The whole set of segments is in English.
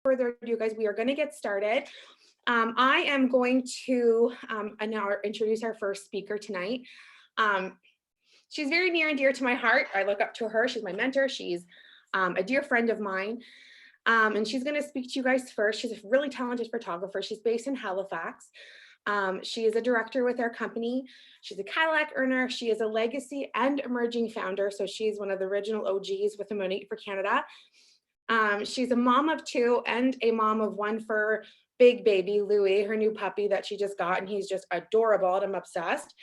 further ado, guys, we are going to get started. I am going to now introduce our first speaker tonight. She's very near and dear to my heart. I look up to her. She's my mentor. She's a dear friend of mine. And she's going to speak to you guys first. She's a really talented photographer. She's based in Halifax. She is a director with our company. She's a Cadillac earner. She is a legacy and emerging founder. So she's one of the original OGs with the Monate for Canada. She's a mom of two and a mom of one for big baby Louis, her new puppy that she just got, and he's just adorable and I'm obsessed.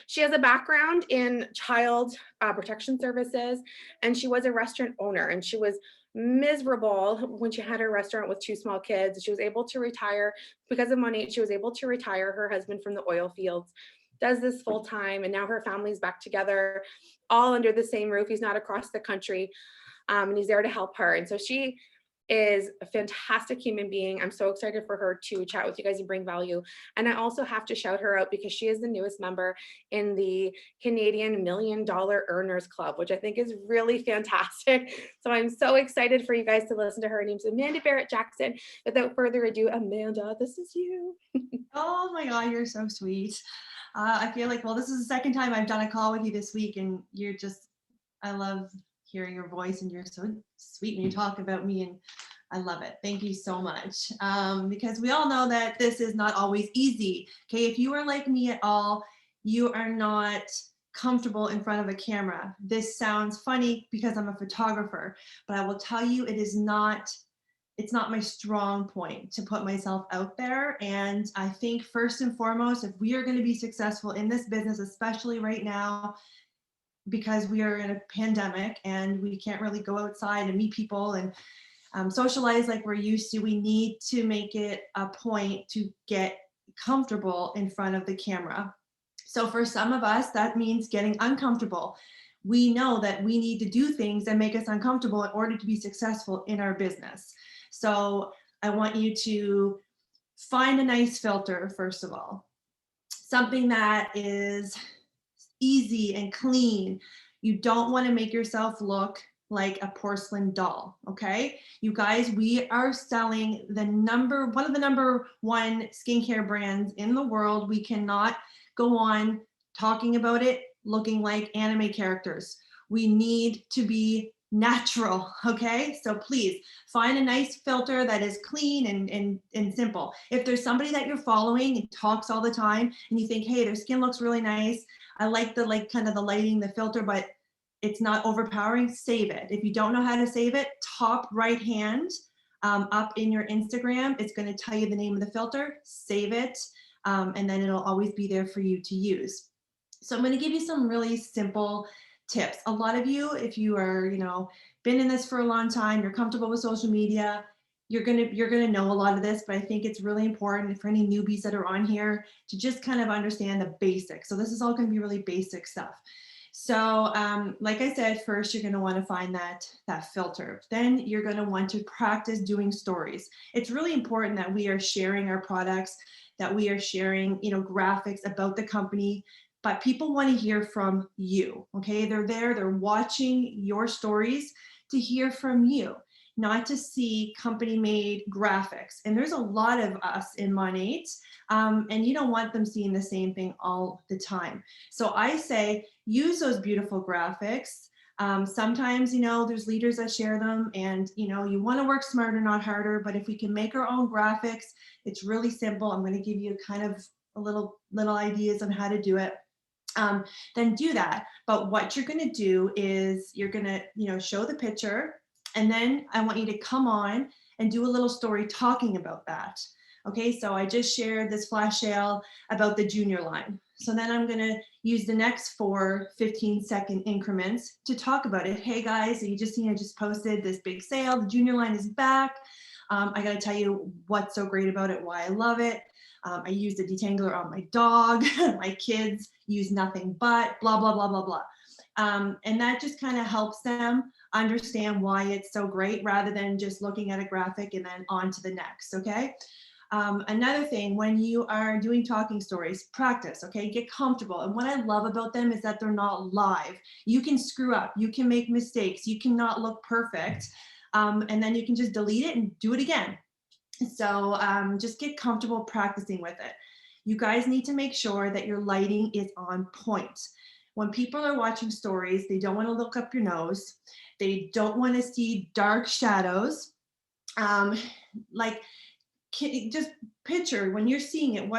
She has a background in child protection services, and she was a restaurant owner, and she was miserable when she had her restaurant with two small kids. She was able to retire because of money. She was able to retire her husband from the oil fields, does this full time, and now her family's back together, all under the same roof. He's not across the country, and he's there to help her. And so she is a fantastic human being. I'm so excited for her to chat with you guys and bring value. And I also have to shout her out because she is the newest member in the Canadian $1 Million Earners Club, which I think is really fantastic. So I'm so excited for you guys to listen to her. Her name's Amanda Barrett Jackson. Without further ado, Amanda, this is you. Oh my God, you're so sweet. I feel like, well, this is the second time I've done a call with you this week, and you're just, I love hearing your voice, and you're so sweet when you talk about me, and I love it. Thank you so much. Because we all know that this is not always easy. Okay, if you are like me at all, you are not comfortable in front of a camera. This sounds funny because I'm a photographer, but I will tell you, it's not my strong point to put myself out there. And I think first and foremost, if we are going to be successful in this business, especially right now, because we are in a pandemic and we can't really go outside and meet people and socialize like we're used to, we need to make it a point to get comfortable in front of the camera. So for some of us, that means getting uncomfortable. We know that we need to do things that make us uncomfortable in order to be successful in our business. So I want you to find a nice filter, first of all, something that is easy and clean. You don't want to make yourself look like a porcelain doll. Okay, you guys, we are selling one of the number one skincare brands in the world. We cannot go on talking about it looking like anime characters. We need to be natural. Okay, so please find a nice filter that is clean and simple. If there's somebody that you're following and talks all the time and you think, hey, their skin looks really nice, I like the kind of the lighting, the filter, but it's not overpowering, save it. If you don't know how to save it, top right hand up in your Instagram, it's going to tell you the name of the filter, save it, and then it'll always be there for you to use. So I'm going to give you some really simple tips. A lot of you, if you are, been in this for a long time, you're comfortable with social media, you're gonna know a lot of this, but I think it's really important for any newbies that are on here to just kind of understand the basics. So this is all going to be really basic stuff. So like I said, first you're going to want to find that filter. Then you're going to want to practice doing stories. It's really important that we are sharing our products, that we are sharing, graphics about the company, but people want to hear from you. Okay, they're watching your stories to hear from you, not to see company-made graphics. And there's a lot of us in Monate, and you don't want them seeing the same thing all the time. So I say, use those beautiful graphics. Sometimes, there's leaders that share them, and, you want to work smarter, not harder. But if we can make our own graphics, it's really simple. I'm going to give you kind of a little ideas on how to do it. Then do that. But what you're going to do is you're going to, show the picture. And then I want you to come on and do a little story talking about that. Okay, so I just shared this flash sale about the junior line. So then I'm going to use the next 4 15-second increments to talk about it. Hey guys, so you just seen I just posted this big sale. The junior line is back. I got to tell you what's so great about it, why I love it. I use the detangler on my dog. My kids use nothing but blah, blah, blah, blah, blah. And that just kind of helps them understand why it's so great rather than just looking at a graphic and then on to the next, okay? Another thing, when you are doing talking stories, practice, okay? Get comfortable. And what I love about them is that they're not live. You can screw up, you can make mistakes, you cannot look perfect. And then you can just delete it and do it again. So just get comfortable practicing with it. You guys need to make sure that your lighting is on point. When people are watching stories, they don't want to look up your nose. They don't want to see dark shadows. Like just picture when you're seeing it,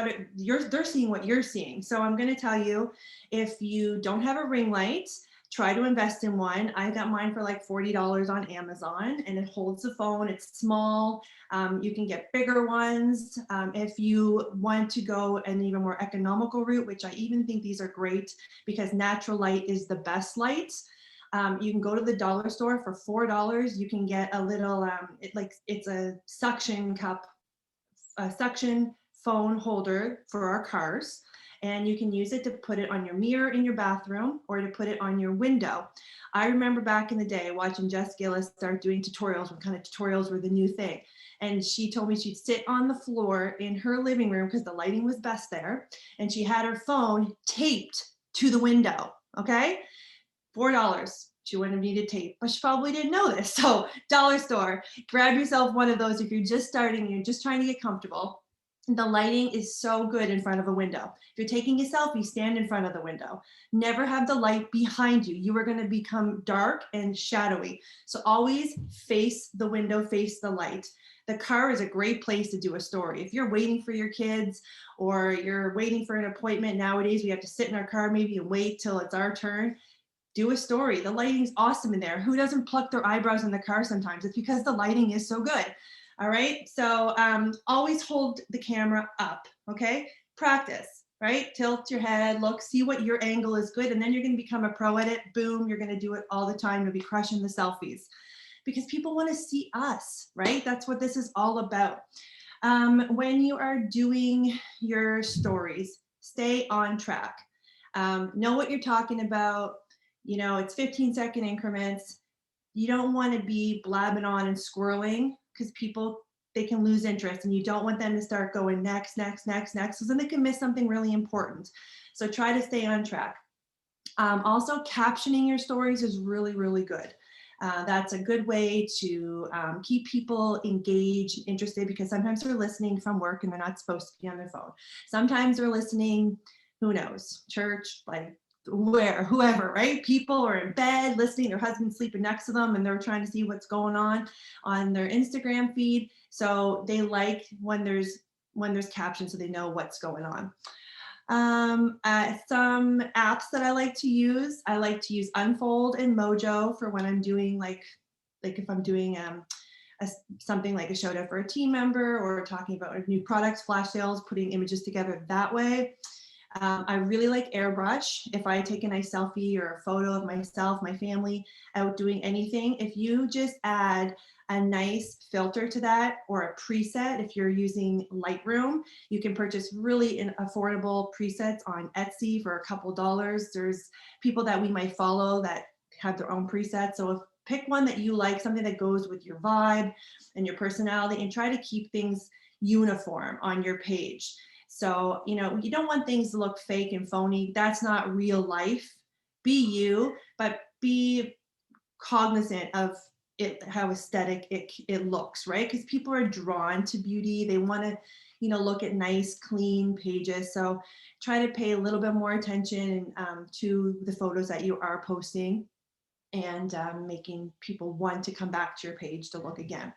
they're seeing what you're seeing. So I'm going to tell you, if you don't have a ring light, try to invest in one. I got mine for like $40 on Amazon, and it holds the phone. It's small. You can get bigger ones. If you want to go an even more economical route, which I even think these are great because natural light is the best light. You can go to the dollar store for $4. You can get a little, it's a suction cup, a suction phone holder for our cars, and you can use it to put it on your mirror in your bathroom or to put it on your window. I remember back in the day watching Jess Gillis start doing tutorials when kind of tutorials were the new thing. And she told me she'd sit on the floor in her living room because the lighting was best there. And she had her phone taped to the window, okay? $4. She wouldn't have needed tape, but she probably didn't know this. So dollar store, grab yourself one of those if you're just starting, you're just trying to get comfortable. The lighting is so good in front of a window. If you're taking a selfie, stand in front of the window. Never have the light behind you. You are going to become dark and shadowy. So always face the window, face the light. The car is a great place to do a story. If you're waiting for your kids or you're waiting for an appointment, nowadays we have to sit in our car maybe and wait till it's our turn. Do a story. The lighting's awesome in there. Who doesn't pluck their eyebrows in the car sometimes? It's because the lighting is so good. All right. So always hold the camera up. Okay. Practice, right? Tilt your head, look, see what your angle is good. And then you're going to become a pro at it. Boom. You're going to do it all the time. You'll be crushing the selfies because people want to see us, right? That's what this is all about. When you are doing your stories, stay on track. Know what you're talking about. You know, it's 15-second increments. You don't want to be blabbing on and squirreling because people, they can lose interest, and you don't want them to start going next, next, next, next, because then they can miss something really important. So try to stay on track. Also, captioning your stories is really, really good. That's a good way to keep people engaged, interested, because sometimes they're listening from work and they're not supposed to be on their phone. Sometimes they're listening, who knows, church, like whoever, right? People are in bed listening, their husband's sleeping next to them and they're trying to see what's going on their Instagram feed. So they like when there's captions so they know what's going on. Some apps that I like to use Unfold and Mojo for when I'm doing like if I'm doing something like a shout out for a team member or talking about new products, flash sales, putting images together that way. I really like Airbrush. If I take a nice selfie or a photo of myself, my family out doing anything, if you just add a nice filter to that or a preset, if you're using Lightroom, you can purchase really affordable presets on Etsy for a couple dollars. There's people that we might follow that have their own presets. So pick one that you like, something that goes with your vibe and your personality, and try to keep things uniform on your page. So, you know, you don't want things to look fake and phony. That's not real life. Be you, but be cognizant of it, how aesthetic it looks, right? Because people are drawn to beauty. They want to, you know, look at nice, clean pages. So try to pay a little bit more attention to the photos that you are posting and making people want to come back to your page to look again.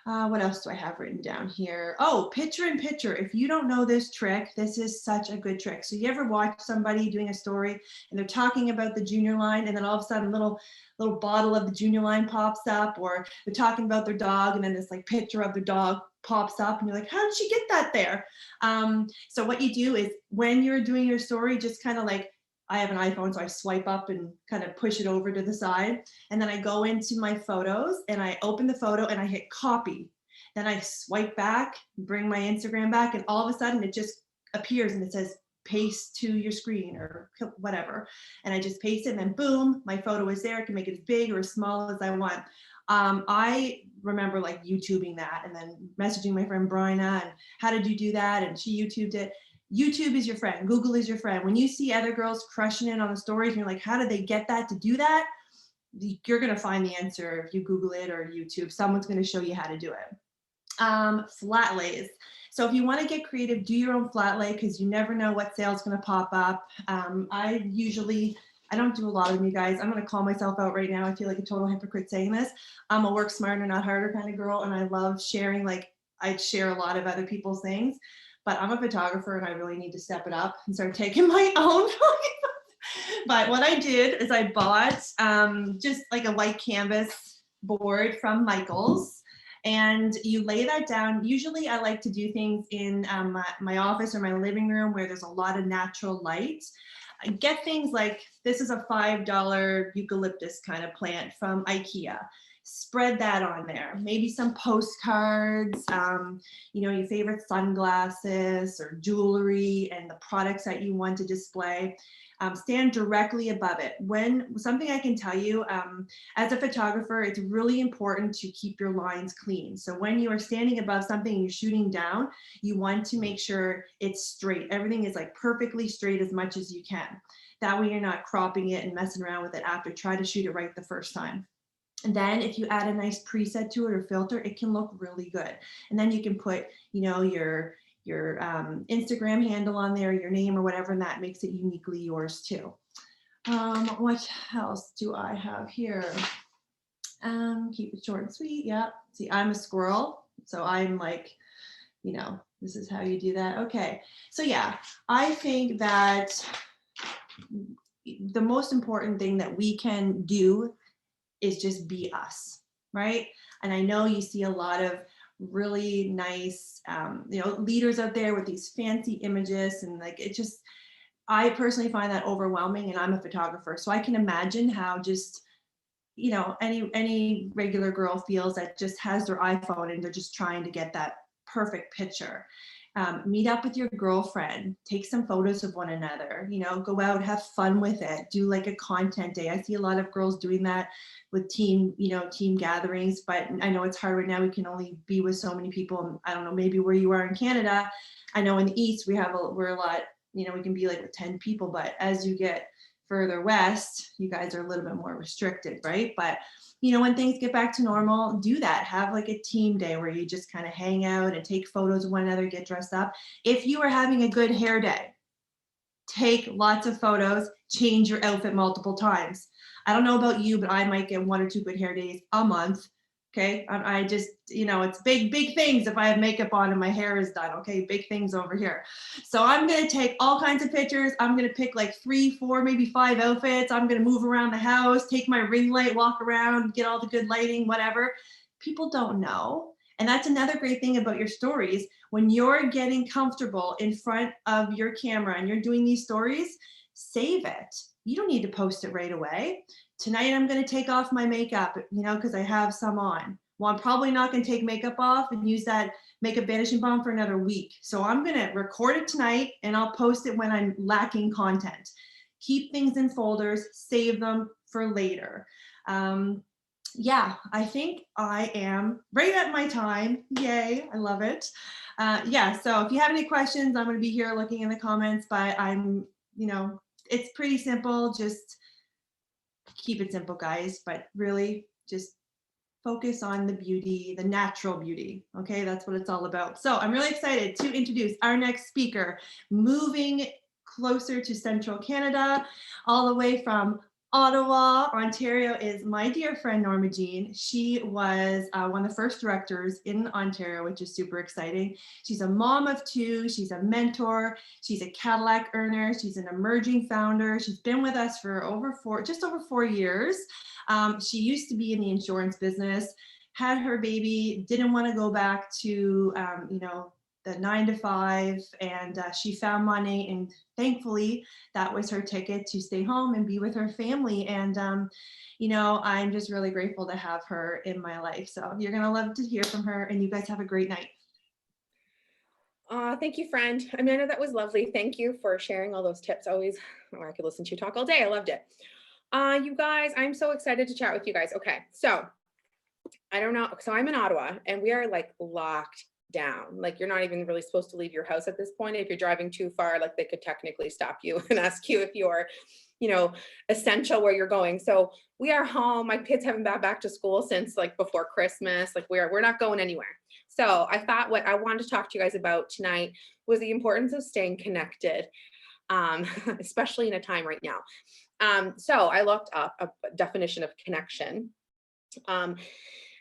What else do I have written down here? Oh, picture in picture. If you don't know this trick, this is such a good trick. So you ever watch somebody doing a story and they're talking about the Junior line, and then all of a sudden little bottle of the Junior line pops up, or they're talking about their dog and then this like picture of their dog pops up and you're like, how did she get that there? So what you do is when you're doing your story, just kind of like, I have an iPhone, so I swipe up and kind of push it over to the side. And then I go into my photos and I open the photo and I hit copy. Then I swipe back, bring my Instagram back, and all of a sudden it just appears and it says paste to your screen or whatever. And I just paste it and then boom, my photo is there. I can make it as big or as small as I want. I remember like YouTubing that and then messaging my friend Bryna and how did you do that? And she YouTubed it. YouTube is your friend. Google is your friend. When you see other girls crushing it on the stories and you're like, how did they get that to do that? You're going to find the answer if you Google it or YouTube. Someone's going to show you how to do it. Flat lays. So if you want to get creative, do your own flat lay because you never know what sale is going to pop up. I don't do a lot of them, you guys. I'm going to call myself out right now. I feel like a total hypocrite saying this. I'm a work smarter, not harder kind of girl. And I love sharing, like I share a lot of other people's things, but I'm a photographer and I really need to step it up and start taking my own. But what I did is I bought just like a white canvas board from Michaels. And you lay that down. Usually I like to do things in my office or my living room where there's a lot of natural light. I get things like, this is a $5 eucalyptus kind of plant from IKEA. Spread that on there. Maybe some postcards, your favorite sunglasses or jewelry and the products that you want to display. Stand directly above it. When something I can tell you, as a photographer, it's really important to keep your lines clean. So when you are standing above something and you're shooting down, you want to make sure it's straight. Everything is like perfectly straight as much as you can. That way you're not cropping it and messing around with it after. Try to shoot it right the first time. And then if you add a nice preset to it or filter, it can look really good. And then you can put, your Instagram handle on there, your name or whatever, and that makes it uniquely yours too. What else do I have here? Keep it short and sweet. Yeah. See, I'm a squirrel. So I'm like, this is how you do that. Okay. So yeah, I think that the most important thing that we can do is just be us, right? And I know you see a lot of really nice, leaders out there with these fancy images and like, I personally find that overwhelming and I'm a photographer. So I can imagine how just, any regular girl feels that just has their iPhone and they're just trying to get that perfect picture. Meet up with your girlfriend, take some photos of one another, go out, have fun with it, do like a content day. I see a lot of girls doing that with team gatherings, but I know it's hard right now. We can only be with so many people. I don't know, maybe where you are in Canada. I know in the East, we're a lot, we can be like with 10 people, but as you get further west, you guys are a little bit more restricted, right? But when things get back to normal, do that. Have like a team day where you just kind of hang out and take photos of one another, get dressed up. If you are having a good hair day, take lots of photos, change your outfit multiple times. I don't know about you, but I might get 1 or 2 good hair days a month. Okay. I just, it's big things if I have makeup on and my hair is done. Okay. Big things over here. So I'm going to take all kinds of pictures. I'm going to pick like 3, 4, maybe 5 outfits. I'm going to move around the house, take my ring light, walk around, get all the good lighting, whatever. People don't know. And that's another great thing about your stories. When you're getting comfortable in front of your camera and you're doing these stories, save it. You don't need to post it right away. Tonight, I'm going to take off my makeup, because I have some on. Well, I'm probably not going to take makeup off and use that makeup vanishing balm for another week. So I'm going to record it tonight and I'll post it when I'm lacking content. Keep things in folders, save them for later. I think I am right at my time. Yay, I love it. So if you have any questions, I'm going to be here looking in the comments, but I'm, it's pretty simple. Just keep it simple, guys, but really just focus on the beauty, the natural beauty. Okay, that's what it's all about. So I'm really excited to introduce our next speaker, moving closer to central Canada, all the way from Ottawa, Ontario, is my dear friend Norma Jean. She was one of the first directors in Ontario, which is super exciting. She's a mom of 2. She's a mentor. She's a Cadillac earner. She's an emerging founder. She's been with us for just over 4 years. She used to be in the insurance business, had her baby, didn't want to go back to, the 9-to-5, and she found money, and thankfully that was her ticket to stay home and be with her family. And I'm just really grateful to have her in my life. So you're gonna love to hear from her, and you guys have a great night. Thank you, friend. Amanda, that was lovely. Thank you for sharing all those tips. I could listen to you talk all day. I loved it. You guys, I'm so excited to chat with you guys. Okay, so I don't know. So I'm in Ottawa and we are like locked down. Like you're not even really supposed to leave your house at this point. If you're driving too far, like they could technically stop you and ask you if you're, you know, essential where you're going. So we are home. My kids haven't been back to school since like before Christmas. Like we're not going anywhere. So I thought what I wanted to talk to you guys about tonight was the importance of staying connected, especially in a time right now. So I looked up a definition of connection.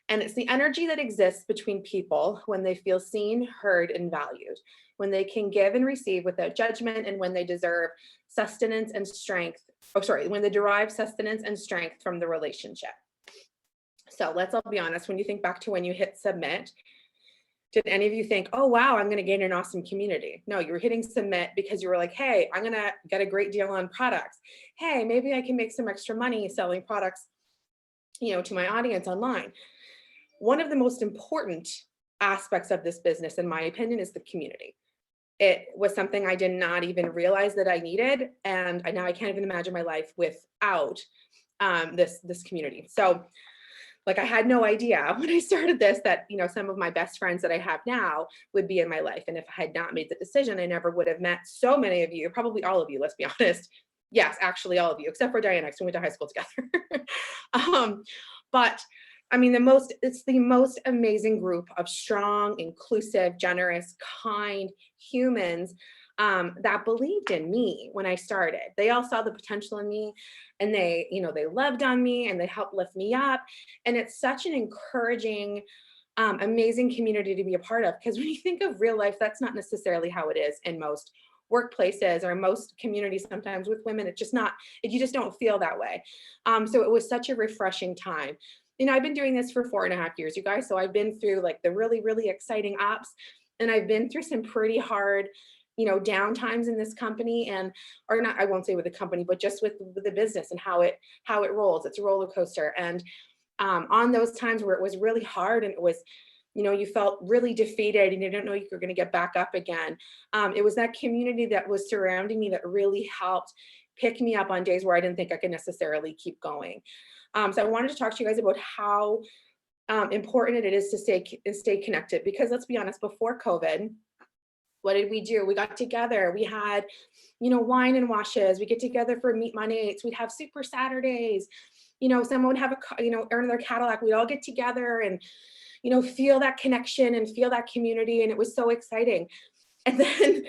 And it's the energy that exists between people when they feel seen, heard, and valued, when they can give and receive without judgment, and when they deserve sustenance and strength. Oh, sorry, when they derive sustenance and strength from the relationship. So let's all be honest, when you think back to when you hit submit, did any of you think, oh, wow, I'm going to gain an awesome community? No, you were hitting submit because you were like, hey, I'm going to get a great deal on products. Hey, maybe I can make some extra money selling products, to my audience online. One of the most important aspects of this business, in my opinion, is the community. It was something I did not even realize that I needed. And now I can't even imagine my life without this community. So like I had no idea when I started this that, some of my best friends that I have now would be in my life. And if I had not made the decision, I never would have met so many of you, probably all of you, let's be honest. Yes, actually all of you, except for Diana, because we went to high school together. But I mean, it's the most amazing group of strong, inclusive, generous, kind humans that believed in me when I started. They all saw the potential in me, and they loved on me, and they helped lift me up. And it's such an encouraging, amazing community to be a part of. Because when you think of real life, that's not necessarily how it is in most workplaces or most communities. Sometimes with women, it's just not, you just don't feel that way. So it was such a refreshing time. I've been doing this for 4.5 years, you guys. So I've been through like the really, really exciting ups, and I've been through some pretty hard, down times in this company, or not, I won't say with the company, but just with the business and how it rolls. It's a roller coaster. And on those times where it was really hard and it was, you felt really defeated and you didn't know you were going to get back up again. It was that community that was surrounding me that really helped pick me up on days where I didn't think I could necessarily keep going. So I wanted to talk to you guys about how important it is to stay connected, because let's be honest, before COVID, what did we do? We got together. We had, wine and washes. We get together for Meet My Nates. We'd have Super Saturdays. Someone would have earn their Cadillac. We'd all get together and, feel that connection and feel that community. And it was so exciting. And then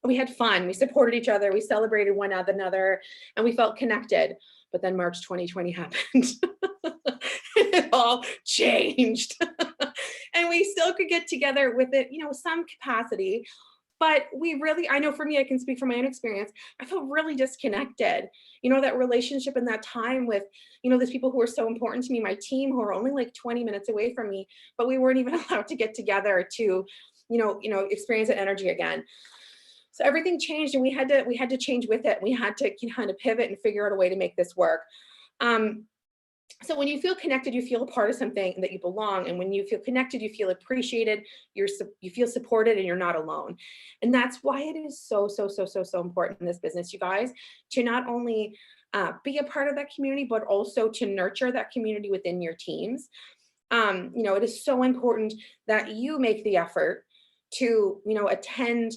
we had fun. We supported each other. We celebrated one another, and we felt connected. But then March 2020 happened. It all changed. And we still could get together with it, some capacity. But I know for me, I can speak from my own experience. I felt really disconnected. That relationship and that time with, these people who were so important to me, my team, who are only like 20 minutes away from me, but we weren't even allowed to get together to, experience that energy again. So everything changed, and we had to change with it. We had to kind of pivot and figure out a way to make this work. So when you feel connected, you feel a part of something, that you belong. And when you feel connected, you feel appreciated, you feel supported, and you're not alone. And that's why it is so, so, so, so, so important in this business, you guys, to not only be a part of that community, but also to nurture that community within your teams. It is so important that you make the effort to, attend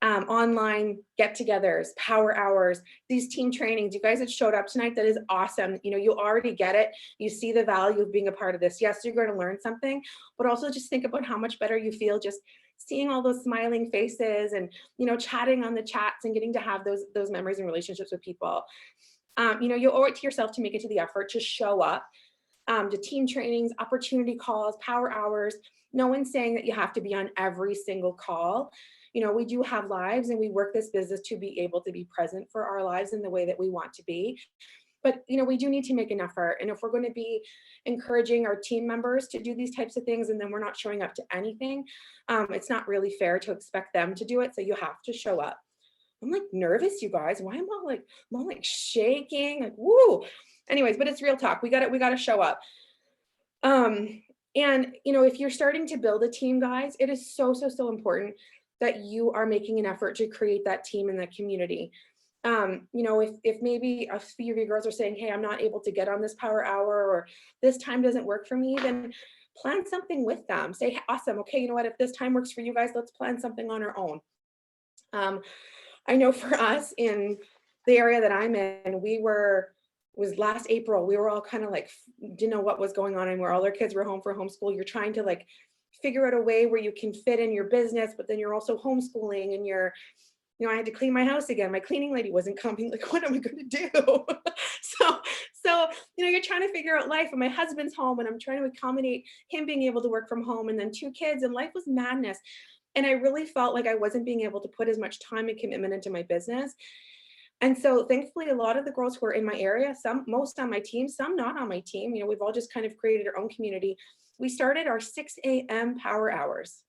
online get-togethers, power hours, these team trainings. You guys that showed up tonight, that is awesome. You already get it. You see the value of being a part of this. Yes, you're going to learn something, but also just think about how much better you feel just seeing all those smiling faces and, chatting on the chats and getting to have those memories and relationships with people. You owe it to yourself to make it to the effort to show up to team trainings, opportunity calls, power hours. No one's saying that you have to be on every single call. We do have lives, and we work this business to be able to be present for our lives in the way that we want to be. But, we do need to make an effort. And if we're going to be encouraging our team members to do these types of things, and then we're not showing up to anything, it's not really fair to expect them to do it. So you have to show up. I'm like nervous, you guys. Why am I like shaking? Like, woo. Anyways, but it's real talk. We got to show up. And, if you're starting to build a team, guys, it is so, so, so important that you are making an effort to create that team and that community. If maybe a few of you girls are saying, hey, I'm not able to get on this power hour, or this time doesn't work for me, then plan something with them. Say, awesome, okay, you know what, if this time works for you guys, let's plan something on our own. I know for us in the area that I'm in, was last April, we were all kind of like, didn't know what was going on and where all our kids were home for homeschool. You're trying to like figure out a way where you can fit in your business, but then you're also homeschooling and I had to clean my house again. My cleaning lady wasn't coming. Like, what am I going to do? so, you're trying to figure out life, and my husband's home, and I'm trying to accommodate him being able to work from home, and then 2 kids, and life was madness. And I really felt like I wasn't being able to put as much time and commitment into my business. And so thankfully, a lot of the girls who are in my area, most on my team, some not on my team, we've all just kind of created our own community. We started our 6 a.m. power hours.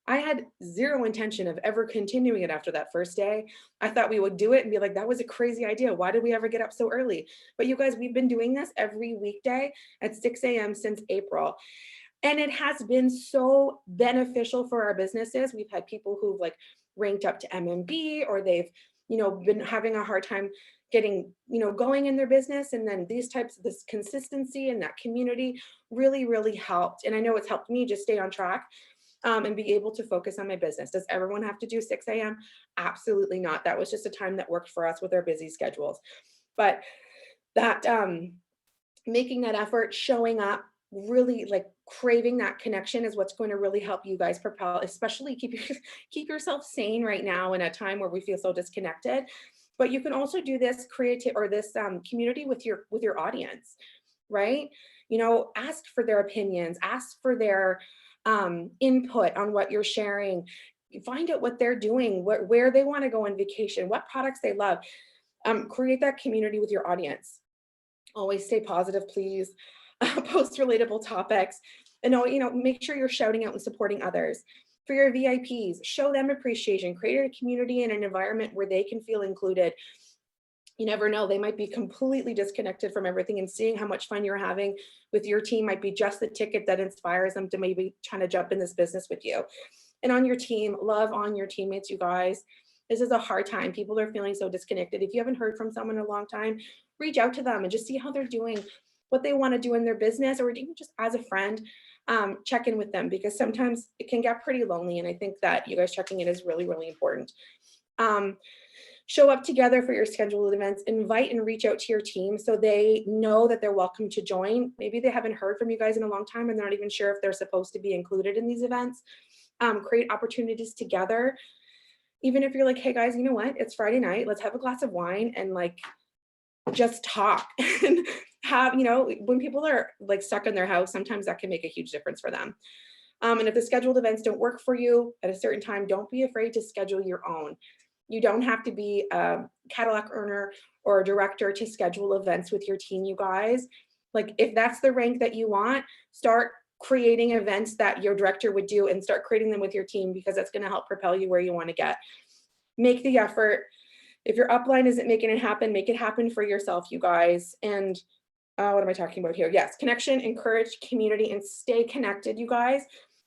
I had zero intention of ever continuing it after that first day. I thought we would do it and be like, that was a crazy idea. Why did we ever get up so early? But you guys, we've been doing this every weekday at 6 a.m. since April. And it has been so beneficial for our businesses. We've had people who've like ranked up to MMB, or they've, been having a hard time getting, going in their business. And then this consistency and that community really, really helped. And I know it's helped me just stay on track and be able to focus on my business. Does everyone have to do 6 a.m.? Absolutely not. That was just a time that worked for us with our busy schedules. But that making that effort, showing up, really like craving that connection is what's going to really help you guys propel, especially keep yourself sane right now in a time where we feel so disconnected. But you can also do this community with your audience, right? Ask for their opinions, ask for their input on what you're sharing. Find out what they're doing, where they want to go on vacation, what products they love. Create that community with your audience. Always stay positive, please. Post relatable topics, and make sure you're shouting out and supporting others. For your VIPs, show them appreciation. Create a community and an environment where they can feel included. You never know, they might be completely disconnected from everything, and seeing how much fun you're having with your team might be just the ticket that inspires them to maybe trying to jump in this business with you. And on your team, love on your teammates, you guys. This is a hard time. People are feeling so disconnected. If you haven't heard from someone in a long time, reach out to them and just see how they're doing, what they want to do in their business, or even just as a friend, check in with them, because sometimes it can get pretty lonely. And I think that you guys checking in is really, really important. Show up together for your scheduled events. Invite and reach out to your team so they know that they're welcome to join. Maybe they haven't heard from you guys in a long time and they're not even sure if they're supposed to be included in these events. Create opportunities together. Even if you're like, hey guys, you know what? It's Friday night. Let's have a glass of wine and like just talk and have, when people are like stuck in their house, sometimes that can make a huge difference for them. And if the scheduled events don't work for you at a certain time, don't be afraid to schedule your own. You don't have to be a Cadillac earner or a director to schedule events with your team, you guys. Like if that's the rank that you want, start creating events that your director would do and start creating them with your team, because that's going to help propel you where you want to get. Make the effort. If your upline isn't making it happen, make it happen for yourself, you guys. And what am I talking about here? Yes, connection, encourage community, and stay connected, you guys,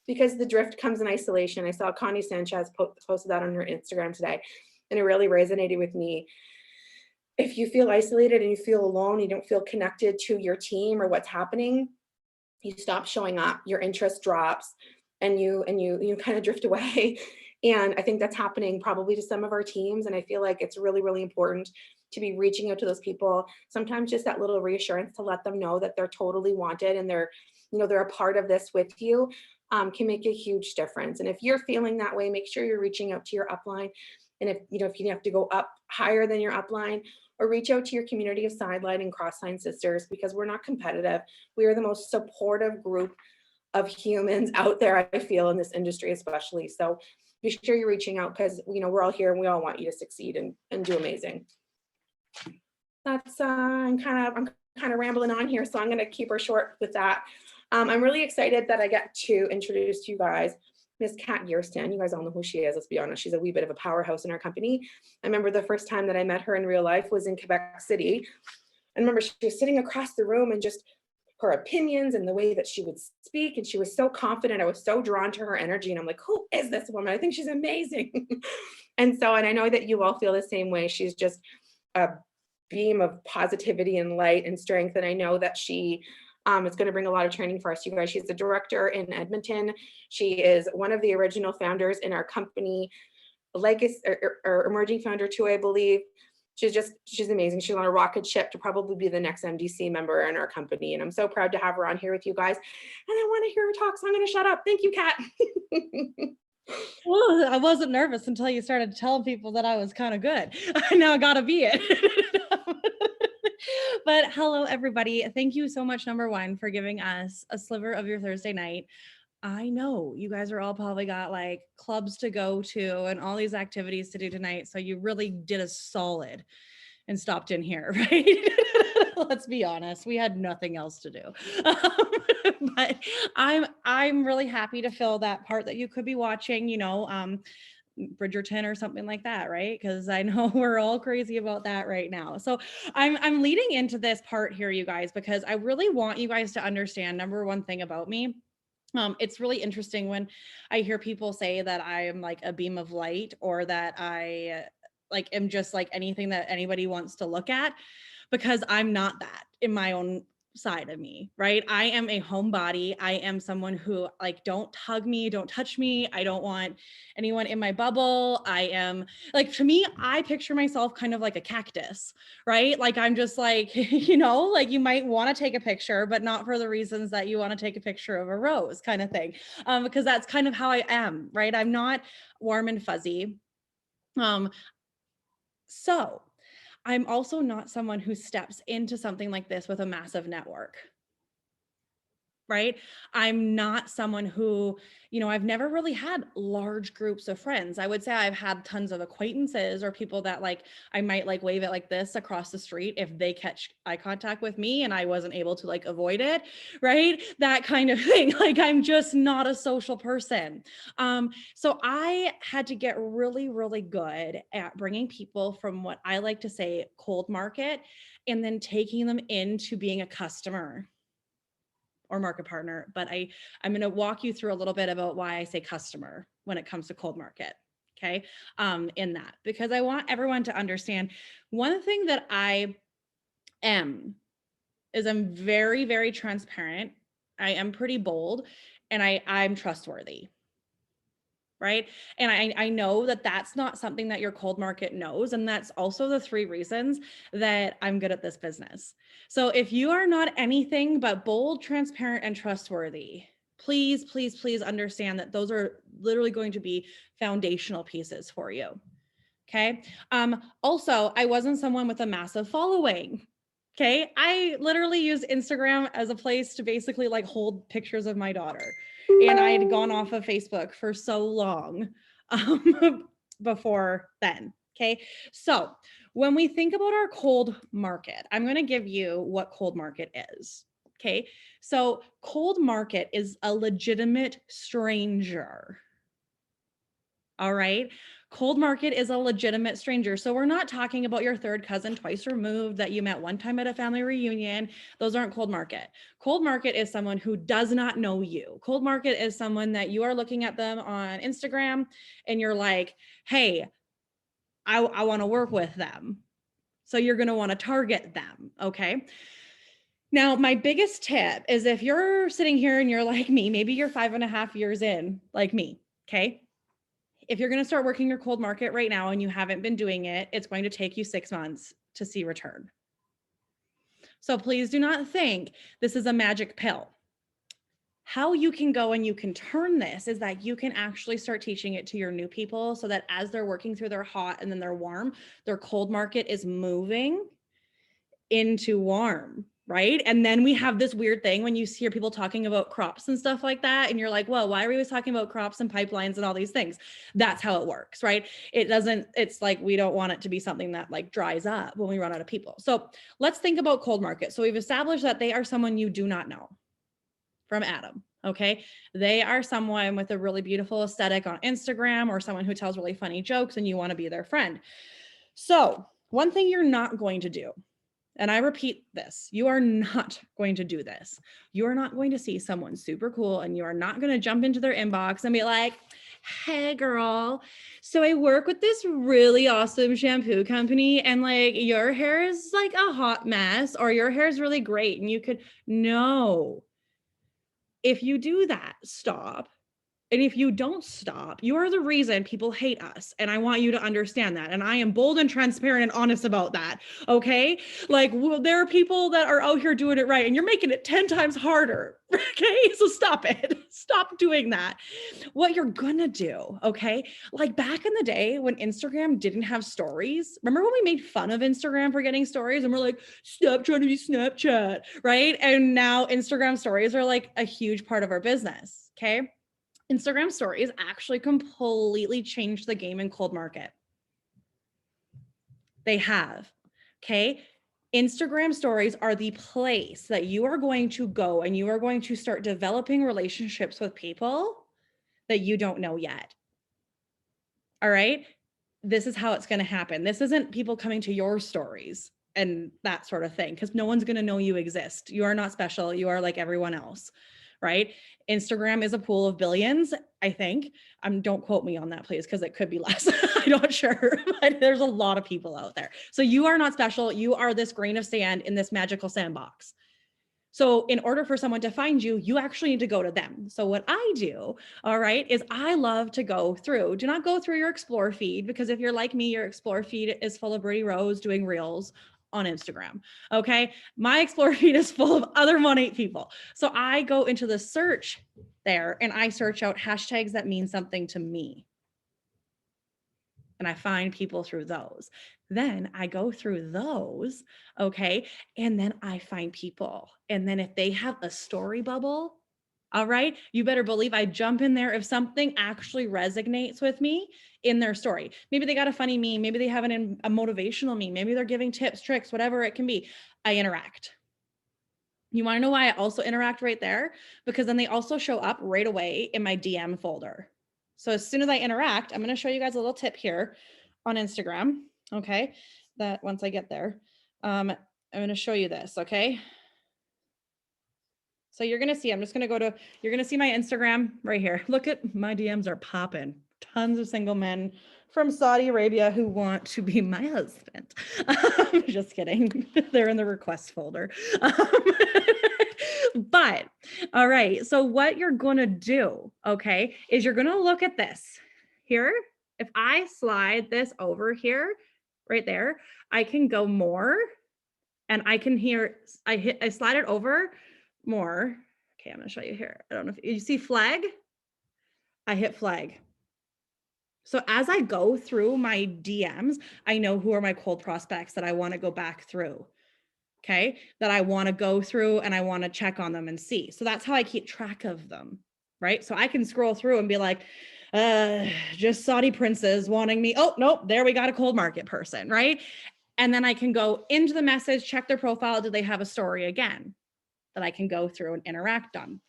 because the drift comes in isolation. I saw Connie Sanchez posted that on her Instagram today, and it really resonated with me. If you feel isolated and you feel alone, you don't feel connected to your team or what's happening, you stop showing up, your interest drops, and you kind of drift away. And I think that's happening probably to some of our teams. And I feel like it's really, really important to be reaching out to those people. Sometimes just that little reassurance to let them know that they're totally wanted and they're a part of this with you can make a huge difference. And if you're feeling that way, make sure you're reaching out to your upline. And if you have to go up higher than your upline, or reach out to your community of sideline and cross-line sisters, because we're not competitive. We are the most supportive group of humans out there, I feel, in this industry especially. So be sure you're reaching out, because we're all here and we all want you to succeed and do amazing. That's I'm kind of rambling on here, so I'm going to keep her short with that. I'm really excited that I get to introduce to you guys Miss Kat Gerstan. You guys all know who she is, let's be honest. She's a wee bit of a powerhouse in our company. I remember the first time that I met her in real life was in Quebec City. I remember she was sitting across the room, and just her opinions and the way that she would speak, and she was so confident. I was so drawn to her energy, and I'm like, who is this woman? I think she's amazing. And I know that you all feel the same way. She's just a beam of positivity and light and strength. And I know that she It's going to bring a lot of training for us, you guys. She's the director in Edmonton. She is one of the original founders in our company, legacy or emerging founder too, I believe. She's amazing. She's on a rocket ship to probably be the next MDC member in our company. And I'm so proud to have her on here with you guys. And I want to hear her talk, so I'm going to shut up. Thank you, Kat. Well, I wasn't nervous until you started telling people that I was kind of good. Now I gotta be it. But hello, everybody. Thank you so much, number one, for giving us a sliver of your Thursday night. I know you guys are all probably got like clubs to go to and all these activities to do tonight. So you really did a solid and stopped in here, right? Let's be honest, we had nothing else to do. But I'm really happy to fill that part that you could be watching, Bridgerton or something like that, right? Because I know we're all crazy about that right now. So I'm leading into this part here, you guys, because I really want you guys to understand number one thing about me. It's really interesting when I hear people say that I am like a beam of light or that I like am just like anything that anybody wants to look at, because I'm not that in my own side of me, right? I am a homebody. I am someone who like, don't hug me, don't touch me. I don't want anyone in my bubble. I am like, to me, I picture myself kind of like a cactus, right? Like I'm just like, like you might want to take a picture, but not for the reasons that you want to take a picture of a rose kind of thing. Because that's kind of how I am, right? I'm not warm and fuzzy. So I'm also not someone who steps into something like this with a massive network, right? I'm not someone who, I've never really had large groups of friends. I would say I've had tons of acquaintances or people that like, I might like wave it like this across the street if they catch eye contact with me and I wasn't able to like avoid it, right? That kind of thing. Like I'm just not a social person. So I had to get really, really good at bringing people from what I like to say cold market and then taking them into being a customer or market partner. But I'm going to walk you through a little bit about why I say customer when it comes to cold market. Okay. In that, because I want everyone to understand one thing that I am is I'm very, very transparent. I am pretty bold and I'm trustworthy. Right. And I know that that's not something that your cold market knows. And that's also the 3 reasons that I'm good at this business. So if you are not anything but bold, transparent, and trustworthy, please, please, please understand that those are literally going to be foundational pieces for you. Okay. Also, I wasn't someone with a massive following. Okay. I literally use Instagram as a place to basically like hold pictures of my daughter. And I had gone off of Facebook for so long before then. Okay. So when we think about our cold market, I'm going to give you what cold market is. Okay. So cold market is a legitimate stranger. All right. Cold market is a legitimate stranger. So we're not talking about your third cousin twice removed that you met one time at a family reunion. Those aren't cold market. Cold market is someone who does not know you. Cold market is someone that you are looking at them on Instagram and you're like, hey, I want to work with them. So you're going to want to target them. Okay. Now, my biggest tip is if you're sitting here and you're like me, maybe you're 5.5 years in like me. Okay. If you're going to start working your cold market right now and you haven't been doing it, it's going to take you 6 months to see return. So please do not think this is a magic pill. How you can go and you can turn this is that you can actually start teaching it to your new people so that as they're working through their hot and then their warm, their cold market is moving into warm. Right. And then we have this weird thing when you hear people talking about crops and stuff like that. And you're like, well, why are we always talking about crops and pipelines and all these things? That's how it works. Right. It's like, we don't want it to be something that like dries up when we run out of people. So let's think about cold market. So we've established that they are someone you do not know from Adam. Okay. They are someone with a really beautiful aesthetic on Instagram or someone who tells really funny jokes and you want to be their friend. So one thing you're not going to do, and I repeat this, you are not going to do this. You are not going to see someone super cool and you are not going to jump into their inbox and be like, hey girl, so I work with this really awesome shampoo company and like your hair is like a hot mess or your hair is really great and you could, no. If you do that, stop. And if you don't stop, you are the reason people hate us. And I want you to understand that. And I am bold and transparent and honest about that. Okay. Like, well, there are people that are out here doing it right and you're making it 10 times harder. Okay. So stop it. Stop doing that. What you're going to do. Okay. Like back in the day when Instagram didn't have stories, remember when we made fun of Instagram for getting stories and we're like, stop trying to be Snapchat. Right. And now Instagram stories are like a huge part of our business. Okay. Instagram stories actually completely changed the game in cold market. They have. Okay. Instagram stories are the place that you are going to go and you are going to start developing relationships with people that you don't know yet. All right. This is how it's going to happen. This isn't people coming to your stories and that sort of thing, because no one's going to know you exist. You are not special. You are like everyone else. Right? Instagram is a pool of billions, I think. Don't quote me on that, please, because it could be less. I'm not sure, but there's a lot of people out there. So you are not special. You are this grain of sand in this magical sandbox. So in order for someone to find you, you actually need to go to them. So what I do, all right, is I love to go through. Do not go through your explore feed, because if you're like me, your explore feed is full of Brittany Rose doing reels on Instagram. Okay. My explore feed is full of other Monat people. So I go into the search there and I search out hashtags that mean something to me. And I find people through those. Then I go through those. Okay. And then I find people. And then if they have a story bubble, all right, you better believe I jump in there if something actually resonates with me in their story. Maybe they got a funny meme, maybe they have a motivational meme, maybe they're giving tips, tricks, whatever it can be. I interact. You want to know why I also interact right there? Because then they also show up right away in my DM folder. So as soon as I interact, I'm going to show you guys a little tip here on Instagram. Okay, that once I get there, I'm going to show you this. Okay. So you're going to see, I'm just going to you're going to see my Instagram right here. Look at my DMs are popping. Tons of single men from Saudi Arabia who want to be my husband. Just kidding. They're in the request folder. But all right. So what you're going to do, okay, is you're going to look at this here. If I slide this over here, right there, I can go more and I can I slide it over more. Okay, I'm going to show you here. I don't know if you see flag. I hit flag. So as I go through my DMs, I know who are my cold prospects that I want to go back through. Okay, that I want to go through and I want to check on them and see. So that's how I keep track of them, right? So I can scroll through and be like, just Saudi princes wanting me. Oh, nope, there we got a cold market person, right? And then I can go into the message, check their profile. Do they have a story again that I can go through and interact on?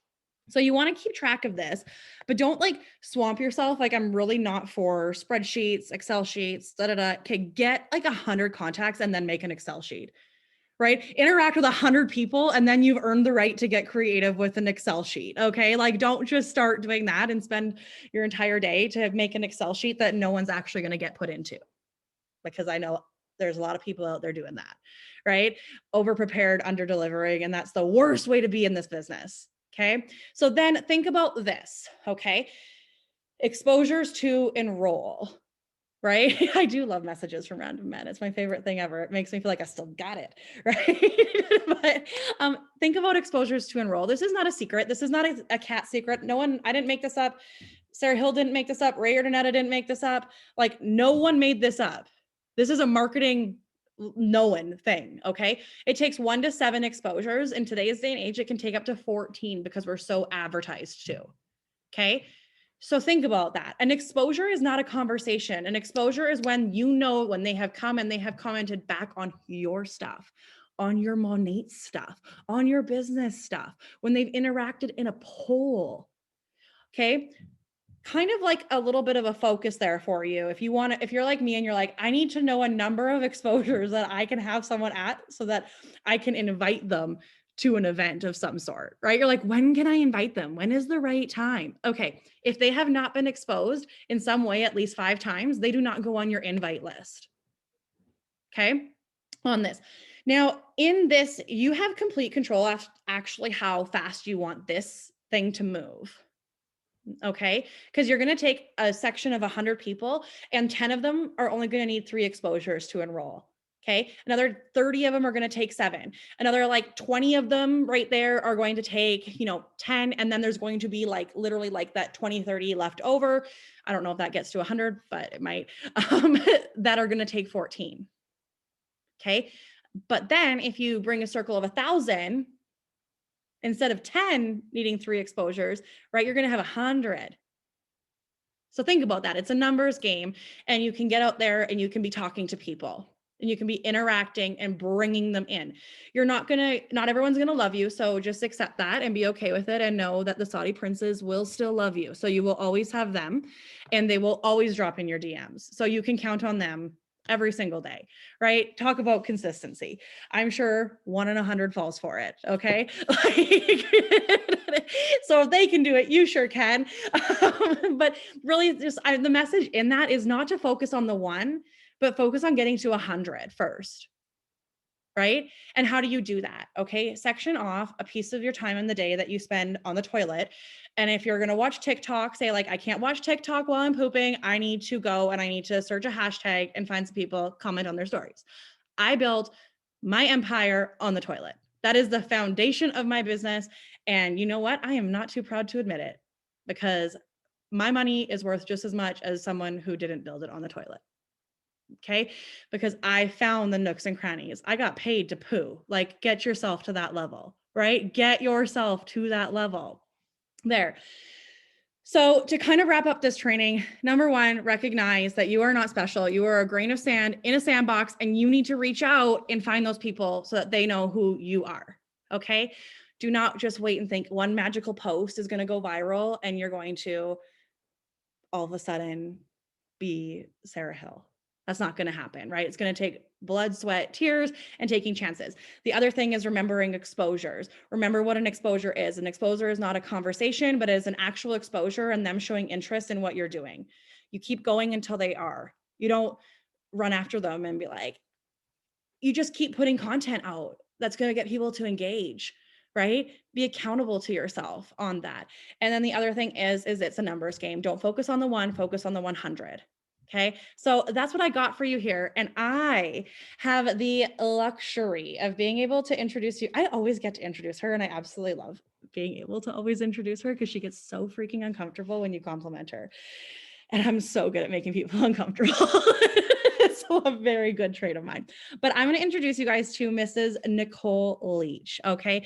So you want to keep track of this, but don't like swamp yourself. Like I'm really not for spreadsheets, Excel sheets, Okay, get like 100 contacts and then make an Excel sheet, right? Interact with 100 people and then you've earned the right to get creative with an Excel sheet. Okay. Like don't just start doing that and spend your entire day to make an Excel sheet that no one's actually going to get put into, because I know there's a lot of people out there doing that, right? Over prepared, under delivering. And that's the worst way to be in this business. Okay. So then think about this. Okay. Exposures to enroll, right? I do love messages from random men. It's my favorite thing ever. It makes me feel like I still got it, right? But think about exposures to enroll. This is not a secret. This is not a cat secret. I didn't make this up. Sarah Hill didn't make this up. Ray Urdaneta didn't make this up. Like no one made this up. This is a marketing known thing. Okay. It takes 1 to 7 exposures. In today's day and age, it can take up to 14 because we're so advertised to. Okay. So think about that. An exposure is not a conversation. An exposure is when when they have come and they have commented back on your stuff, on your Monat stuff, on your business stuff, when they've interacted in a poll. Okay. Kind of like a little bit of a focus there for you. If you're like me and you're like, I need to know a number of exposures that I can have someone at so that I can invite them to an event of some sort, right? You're like, when can I invite them? When is the right time? Okay. If they have not been exposed in some way at least 5 times, they do not go on your invite list. Okay. On this. Now, in this, you have complete control of actually how fast you want this thing to move. Okay. Because you're going to take a section of 100 people and 10 of them are only going to need 3 exposures to enroll. Okay. Another 30 of them are going to take 7. Another like 20 of them right there are going to take, 10. And then there's going to be like literally like that 20, 30 left over. I don't know if that gets to 100, but it might, that are going to take 14. Okay. But then if you bring a circle of 1,000, instead of 10 needing 3 exposures, right, you're going to have 100. So think about that. It's a numbers game, and you can get out there and you can be talking to people and you can be interacting and bringing them in. Not everyone's going to love you. So just accept that and be okay with it and know that the Saudi princes will still love you. So you will always have them and they will always drop in your DMs. So you can count on them every single day, right? Talk about consistency. I'm sure 1 in 100 falls for it. Okay. So if they can do it, you sure can. But really the message in that is not to focus on the 1, but focus on getting to 100 first. Right? And how do you do that? Okay. Section off a piece of your time in the day that you spend on the toilet. And if you're going to watch TikTok, say like, I can't watch TikTok while I'm pooping. I need to go and I need to search a hashtag and find some people, comment on their stories. I built my empire on the toilet. That is the foundation of my business. And you know what? I am not too proud to admit it, because my money is worth just as much as someone who didn't build it on the toilet. Okay. Because I found the nooks and crannies. I got paid to poo. Like, get yourself to that level, right? Get yourself to that level there. So to kind of wrap up this training, number 1, recognize that you are not special. You are a grain of sand in a sandbox, and you need to reach out and find those people so that they know who you are. Okay. Do not just wait and think one magical post is going to go viral and you're going to all of a sudden be Sarah Hill. That's not going to happen, right? It's going to take blood, sweat, tears, and taking chances. The other thing is remembering exposures. Remember what an exposure is. An exposure is not a conversation, but it is an actual exposure and them showing interest in what you're doing. You keep going until they are. You don't run after them and be like, you just keep putting content out that's going to get people to engage, right? Be accountable to yourself on that. And then the other thing is it's a numbers game. Don't focus on the 1, focus on the 100. Okay. So that's what I got for you here. And I have the luxury of being able to introduce you. I always get to introduce her, and I absolutely love being able to always introduce her because she gets so freaking uncomfortable when you compliment her. And I'm so good at making people uncomfortable. So a very good trait of mine. But I'm going to introduce you guys to Mrs. Nicole Leach. Okay.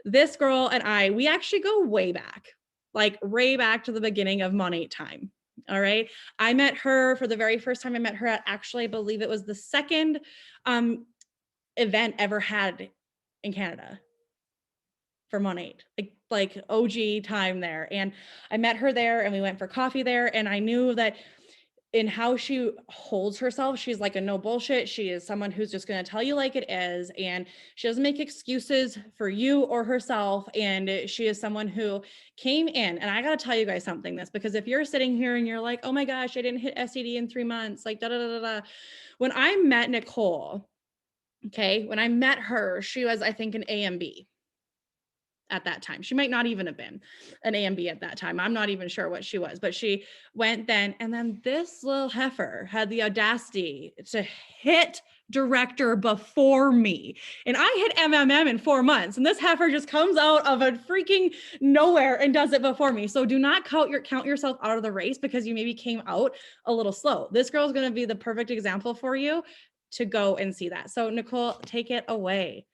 This girl and we actually go way back, like way back to the beginning of Monate time. All right. I met her for the very first time. I met her at, actually, I believe it was the second event ever had in Canada for Monate, like OG time there. And I met her there and we went for coffee there. And I knew that in how she holds herself, she's like a no bullshit. She is someone who's just going to tell you like it is. And she doesn't make excuses for you or herself. And she is someone who came in, and I got to tell you guys something this, because if you're sitting here and you're like, oh my gosh, I didn't hit SED in 3 months, like da, da, da, da, da. When I met Nicole, okay, when I met her, she was, I think, an AMB at that time. She might not even have been an AMB at that time. I'm not even sure what she was, but she went then. And then this little heifer had the audacity to hit director before me. And I hit MMM in 4 months. And this heifer just comes out of a freaking nowhere and does it before me. So do not count yourself out of the race because you maybe came out a little slow. This girl is going to be the perfect example for you to go and see that. So Nicole, take it away.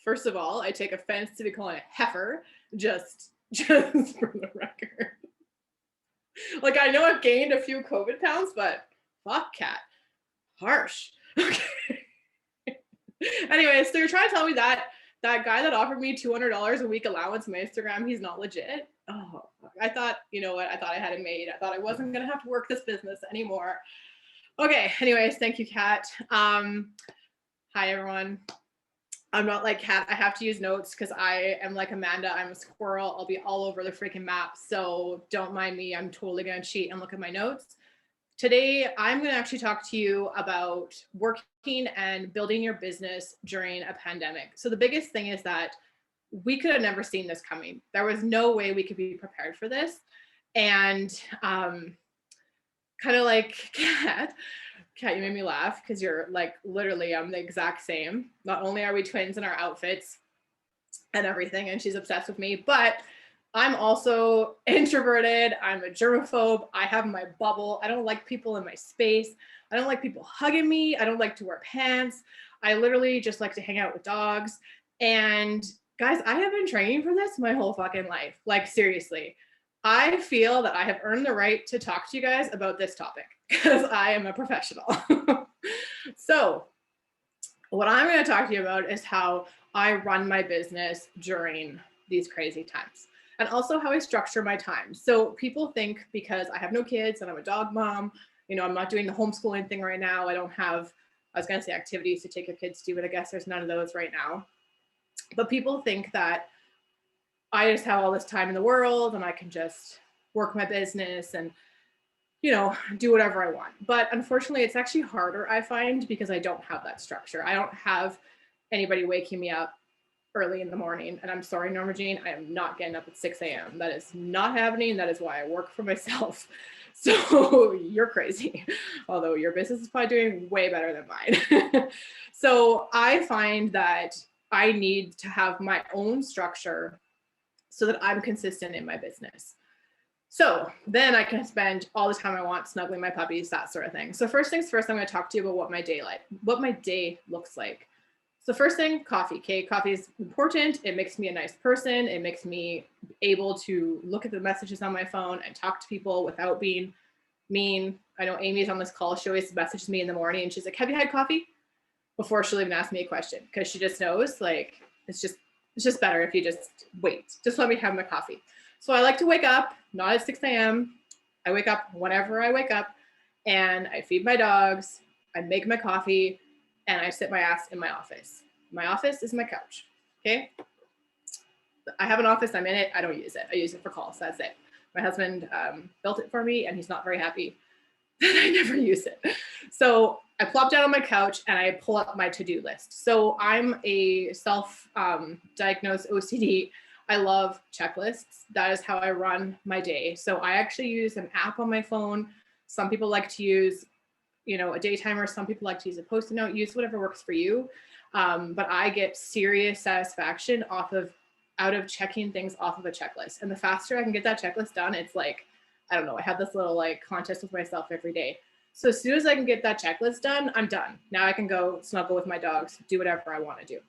First of all, I take offense to be calling a heifer, just for the record. Like, I know I've gained a few COVID pounds, but fuck, Kat. Harsh. Okay. Anyway, so you're trying to tell me that guy that offered me $200 a week allowance on my Instagram, he's not legit? Oh, fuck. I thought, you know what? I thought I had it made. I thought I wasn't going to have to work this business anymore. Okay. Anyways, thank you, Kat. Hi, everyone. I'm not like Kat. I have to use notes because I am like Amanda. I'm a squirrel. I'll be all over the freaking map. So don't mind me. I'm totally going to cheat and look at my notes. Today, I'm going to actually talk to you about working and building your business during a pandemic. So the biggest thing is that we could have never seen this coming. There was no way we could be prepared for this. And kind of like Kat, you made me laugh because you're like literally I'm the exact same. Not only are we twins in our outfits and everything, and she's obsessed with me, but I'm also introverted. I'm a germaphobe. I have my bubble. I don't like people in my space. I don't like people hugging me. I don't like to wear pants. I literally just like to hang out with dogs. And guys, I have been training for this my whole fucking life. Like, seriously. I feel that I have earned the right to talk to you guys about this topic because I am a professional. So, what I'm going to talk to you about is how I run my business during these crazy times and also how I structure my time. So, people think because I have no kids and I'm a dog mom, you know, I'm not doing the homeschooling thing right now. I don't have, I was going to say activities to take your kids to, but I guess there's none of those right now. But people think that I just have all this time in the world and I can just work my business and, you know, do whatever I want. But unfortunately, it's actually harder, I find, because I don't have that structure. I don't have anybody waking me up early in the morning. And I'm sorry, Norma Jean, I am not getting up at 6 a.m. That is not happening. That is why I work for myself. So you're crazy. Although your business is probably doing way better than mine. So I find that I need to have my own structure so that I'm consistent in my business. So then I can spend all the time I want snuggling my puppies, that sort of thing. So first things first, I'm going to talk to you about what my day looks like. So first thing, coffee. Okay, coffee is important. It makes me a nice person. It makes me able to look at the messages on my phone and talk to people without being mean. I know Amy's on this call. She always messages me in the morning and she's like, "Have you had coffee?" Before she'll even ask me a question, because she just knows like it's just better if you just wait. Just let me have my coffee. So I like to wake up, not at 6 a.m. I wake up whenever I wake up and I feed my dogs, I make my coffee, and I sit my ass in my office. My office is my couch, okay? I have an office, I'm in it, I don't use it. I use it for calls, that's it. My husband built it for me and he's not very happy that I never use it. So I plop down on my couch and I pull up my to-do list. So I'm a self-diagnosed OCD. I love checklists. That is how I run my day. So I actually use an app on my phone. Some people like to use, you know, a day timer. Some people like to use a Post-it note. Use whatever works for you. But I get serious satisfaction out of checking things off of a checklist. And the faster I can get that checklist done, it's like, I don't know, I have this little like contest with myself every day. So as soon as I can get that checklist done, I'm done. Now I can go snuggle with my dogs, do whatever I want to do.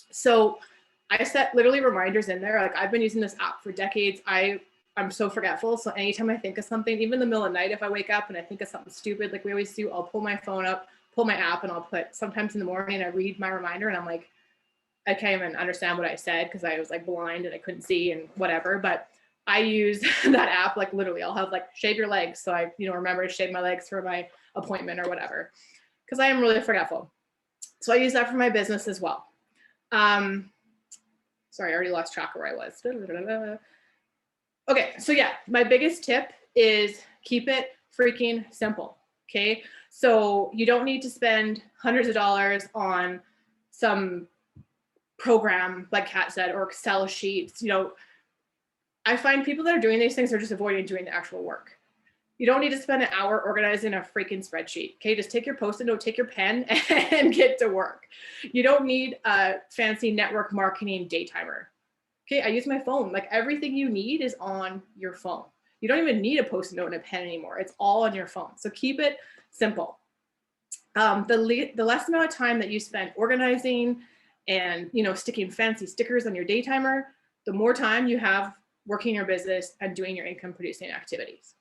So I set literally reminders in there. Like I've been using this app for decades. I'm so forgetful. So anytime I think of something, even in the middle of the night, if I wake up and I think of something stupid, like we always do, I'll pull my phone up, pull my app, and I'll put, sometimes in the morning, I read my reminder and I'm like, I can't even understand what I said because I was like blind and I couldn't see and whatever. But I use that app, like literally I'll have like shave your legs. So I, you know, remember to shave my legs for my appointment or whatever, because I am really forgetful. So I use that for my business as well. Sorry, I already lost track of where I was. Okay, so yeah, my biggest tip is keep it freaking simple, okay? So you don't need to spend hundreds of dollars on some program, like Kat said, or Excel sheets. You know, I find people that are doing these things are just avoiding doing the actual work. You don't need to spend an hour organizing a freaking spreadsheet. Okay, just take your Post-it note, take your pen, and get to work. You don't need a fancy network marketing day timer. Okay, I use my phone. Like everything you need is on your phone. You don't even need a Post-it note and a pen anymore. It's all on your phone. So keep it simple. The less amount of time that you spend organizing and, you know, sticking fancy stickers on your day timer, the more time you have working your business and doing your income producing activities.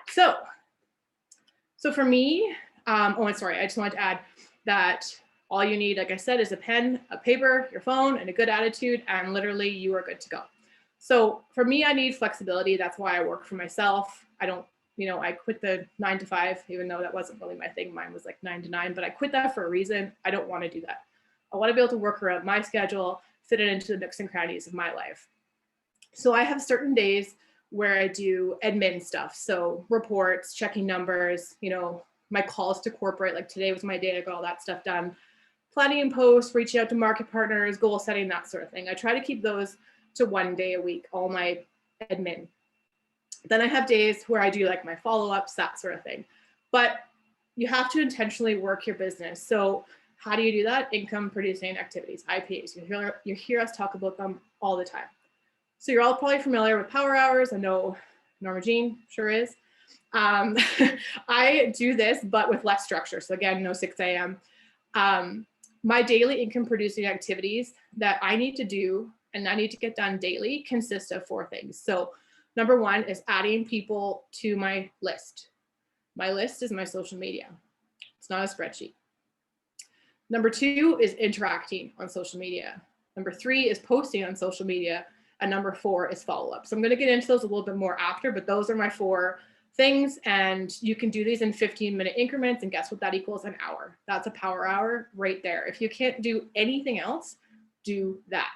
So for me, oh, and sorry, I just wanted to add that all you need, like I said, is a pen, a paper, your phone, and a good attitude, and literally you are good to go. So for me, I need flexibility. That's why I work for myself. I don't, you know, I quit the 9 to 5, even though that wasn't really my thing. Mine was like 9 to 9, but I quit that for a reason. I don't want to do that. I want to be able to work around my schedule, fit it into the nooks and crannies of my life. So I have certain days where I do admin stuff. So reports, checking numbers, you know, my calls to corporate, like today was my day to get all that stuff done. Planning and posts, reaching out to market partners, goal setting, that sort of thing. I try to keep those to 1 day a week, all my admin. Then I have days where I do like my follow-ups, that sort of thing. But you have to intentionally work your business. So how do you do that? Income producing activities, IPAs. You hear us talk about them all the time. So you're all probably familiar with power hours. I know Norma Jean sure is. I do this, but with less structure. So again, no 6 a.m. My daily income producing activities that I need to do and I need to get done daily consist of 4 things. So number 1 is adding people to my list. My list is my social media. It's not a spreadsheet. Number 2 is interacting on social media. Number 3 is posting on social media. And number 4 is follow-up. So I'm going to get into those a little bit more after, but those are my 4 things. And you can do these in 15-minute increments. And guess what? That equals an hour. That's a power hour right there. If you can't do anything else, do that.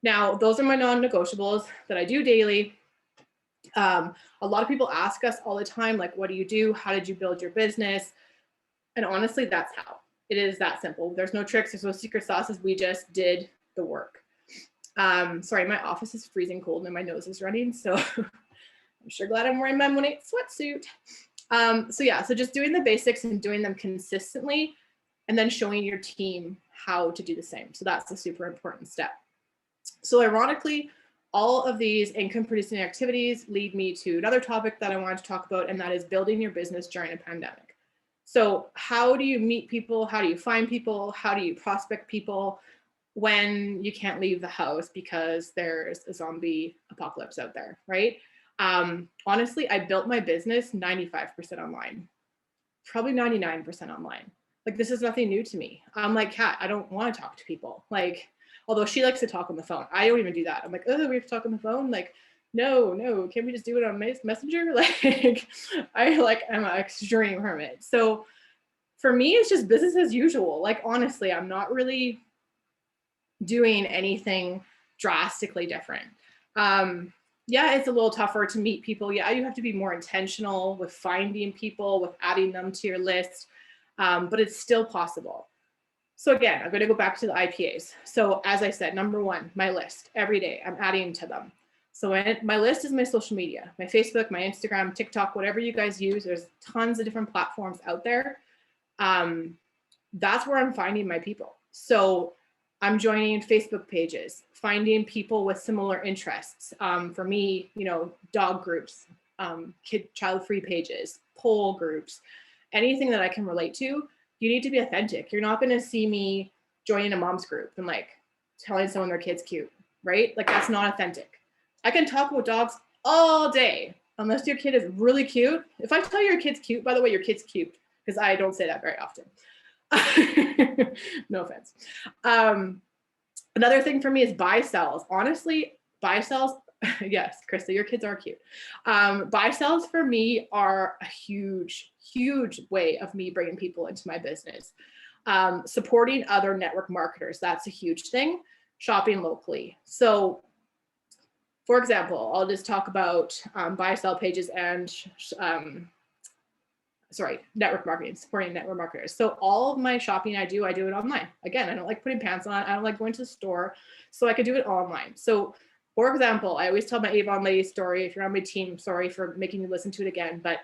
Now, those are my non-negotiables that I do daily. A lot of people ask us all the time, like, what do you do? How did you build your business? And honestly, that's how. It is that simple. There's no tricks. There's no secret sauces. We just did the work. Sorry, my office is freezing cold and my nose is running. So I'm sure glad I'm wearing my Monat sweatsuit. So just doing the basics and doing them consistently and then showing your team how to do the same. So that's a super important step. So ironically, all of these income producing activities lead me to another topic that I wanted to talk about, and that is building your business during a pandemic. So how do you meet people? How do you find people? How do you prospect people when you can't leave the house because there's a zombie apocalypse out there, right? Honestly, I built my business 95% online, probably 99% online. Like, this is nothing new to me. I'm like, Kat, I don't want to talk to people. Like, although she likes to talk on the phone, I don't even do that. I'm like, oh, we have to talk on the phone? Like, no, can't we just do it on Messenger? Like, I'm an extreme hermit. So for me, it's just business as usual. Like, honestly, I'm not really doing anything drastically different. Yeah, it's a little tougher to meet people. Yeah, you have to be more intentional with finding people, with adding them to your list, but it's still possible. So again, I'm going to go back to the IPAs. So as I said, number 1, my list. Every day I'm adding to them. So my list is my social media, my Facebook, my Instagram, TikTok, whatever you guys use. There's tons of different platforms out there. That's where I'm finding my people. So I'm joining Facebook pages, finding people with similar interests. For me, dog groups, child-free pages, poll groups, anything that I can relate to. You need to be authentic. You're not going to see me joining a mom's group and like telling someone their kid's cute, right? Like, that's not authentic. I can talk about dogs all day, unless your kid is really cute. If I tell your kid's cute, by the way, your kid's cute, because I don't say that very often. No offense. Another thing for me is buy sells. Honestly, buy sells. Yes, Krista, your kids are cute. Buy sells for me are a huge way of me bringing people into my business. Supporting other network marketers, that's a huge thing. Shopping locally. So for example, I'll just talk about buy sell pages and network marketing, supporting network marketers. So all of my shopping I do it online. Again, I don't like putting pants on. I don't like going to the store. So I could do it online. So for example, I always tell my Avon lady story. If you're on my team, sorry for making you listen to it again. But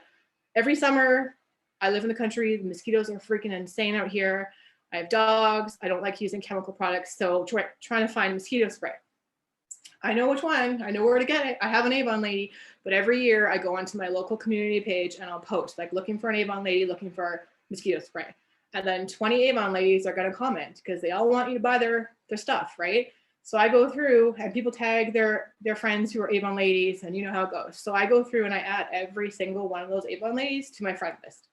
every summer, I live in the country. The mosquitoes are freaking insane out here. I have dogs. I don't like using chemical products. So trying to find mosquito spray. I know which one. I know where to get it. I have an Avon lady. But every year I go onto my local community page and I'll post, like, looking for an Avon lady, looking for mosquito spray. And then 20 Avon ladies are going to comment because they all want you to buy their stuff, right? So I go through and people tag their friends who are Avon ladies, and you know how it goes. So I go through and I add every single one of those Avon ladies to my friend list.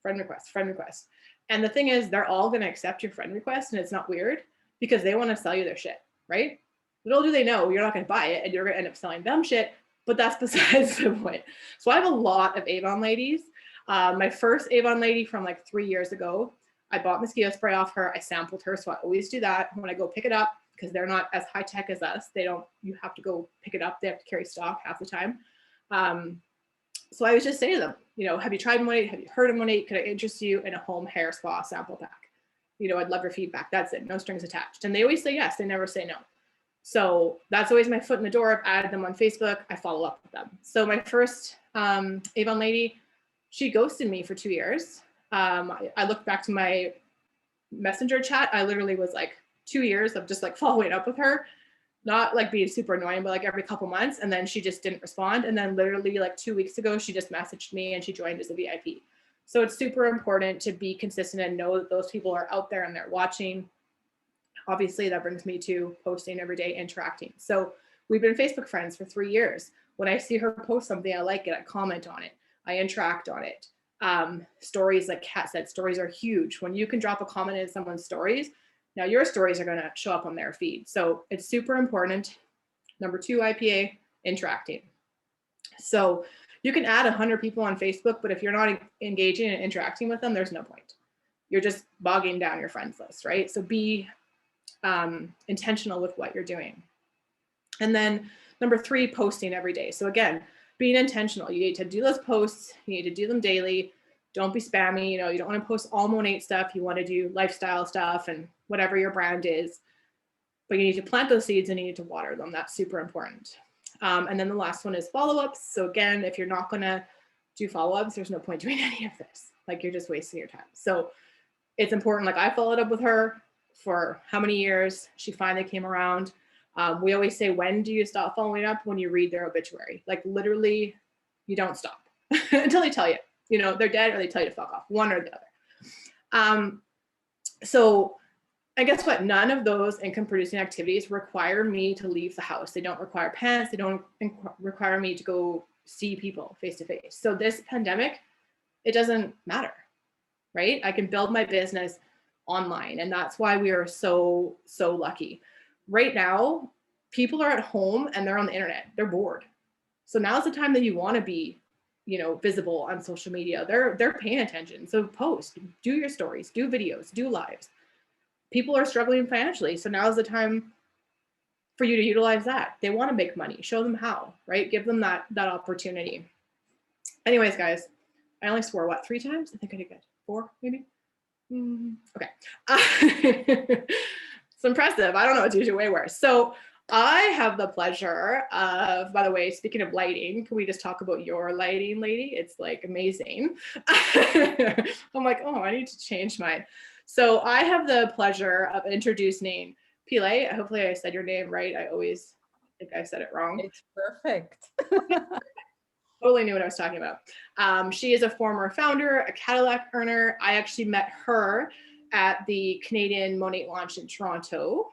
Friend request. And the thing is, they're all going to accept your friend request, and it's not weird because they want to sell you their shit, right? Little do they know you're not going to buy it and you're going to end up selling them shit, but that's besides the point. So I have a lot of Avon ladies. My first Avon lady from like 3 years ago, I bought mosquito spray off her. I sampled her. So I always do that when I go pick it up, because they're not as high tech as us. You have to go pick it up. They have to carry stock half the time. So I was just saying to them, you know, have you tried Monate? Have you heard of Monate? Could I interest you in a home hair spa sample pack? You know, I'd love your feedback. That's it. No strings attached. And they always say yes. They never say no. So that's always my foot in the door. I've added them on Facebook. I follow up with them. So my first Avon lady, she ghosted me for 2 years. I looked back to my messenger chat. I literally was like 2 years of just like following up with her, not like being super annoying, but like every couple months. And then she just didn't respond. And then literally like 2 weeks ago, she just messaged me and she joined as a VIP. So it's super important to be consistent and know that those people are out there and they're watching. Obviously, that brings me to posting every day, interacting. So we've been Facebook friends for 3 years. When I see her post something, I like it, I comment on it, I interact on it. Stories, like Kat said, stories are huge. When you can drop a comment in someone's stories, now your stories are going to show up on their feed. So it's super important. Number 2, IPA, interacting. So you can add 100 people on Facebook, but if you're not engaging and interacting with them, there's no point. You're just bogging down your friends list, right? So be intentional with what you're doing. And then number 3, posting every day. So again, being intentional. You need to do those posts. You need to do them daily. Don't be spammy. You know, you don't want to post all Monate stuff. You want to do lifestyle stuff and whatever your brand is. But you need to plant those seeds and you need to water them. That's super important. And then the last one is follow-ups. So again, if you're not going to do follow-ups, there's no point doing any of this. Like, you're just wasting your time. So it's important. Like, I followed up with her for how many years? She finally came around. We always say, when do you stop following up? When you read their obituary. Like, literally, you don't stop until they tell you, you know, they're dead, or they tell you to fuck off, one or the other. So, and guess what? None of those income producing activities require me to leave the house. They don't require pants. They don't require me to go see people face to face. So this pandemic, it doesn't matter, right? I can build my business online. And that's why we are so, so lucky. Right now, people are at home and they're on the internet. They're bored. So now's the time that you want to be, you know, visible on social media. They're paying attention. So post, do your stories, do videos, do lives. People are struggling financially. So now's the time for you to utilize that. They want to make money. Show them how, right? Give them that opportunity. Anyways, guys, I only swore, what, 3 times? I think I did good. 4, maybe? Okay. It's impressive. I don't know, it's usually way worse. So I have the pleasure of, by the way, speaking of lighting, can we just talk about your lighting, lady? It's like amazing. I'm like, oh, I need to change mine. So I have the pleasure of introducing Pile. Hopefully I said your name right. I always think I said it wrong. It's perfect. Totally knew what I was talking about. She is a former founder, a Cadillac earner. I actually met her at the Canadian Monate launch in Toronto.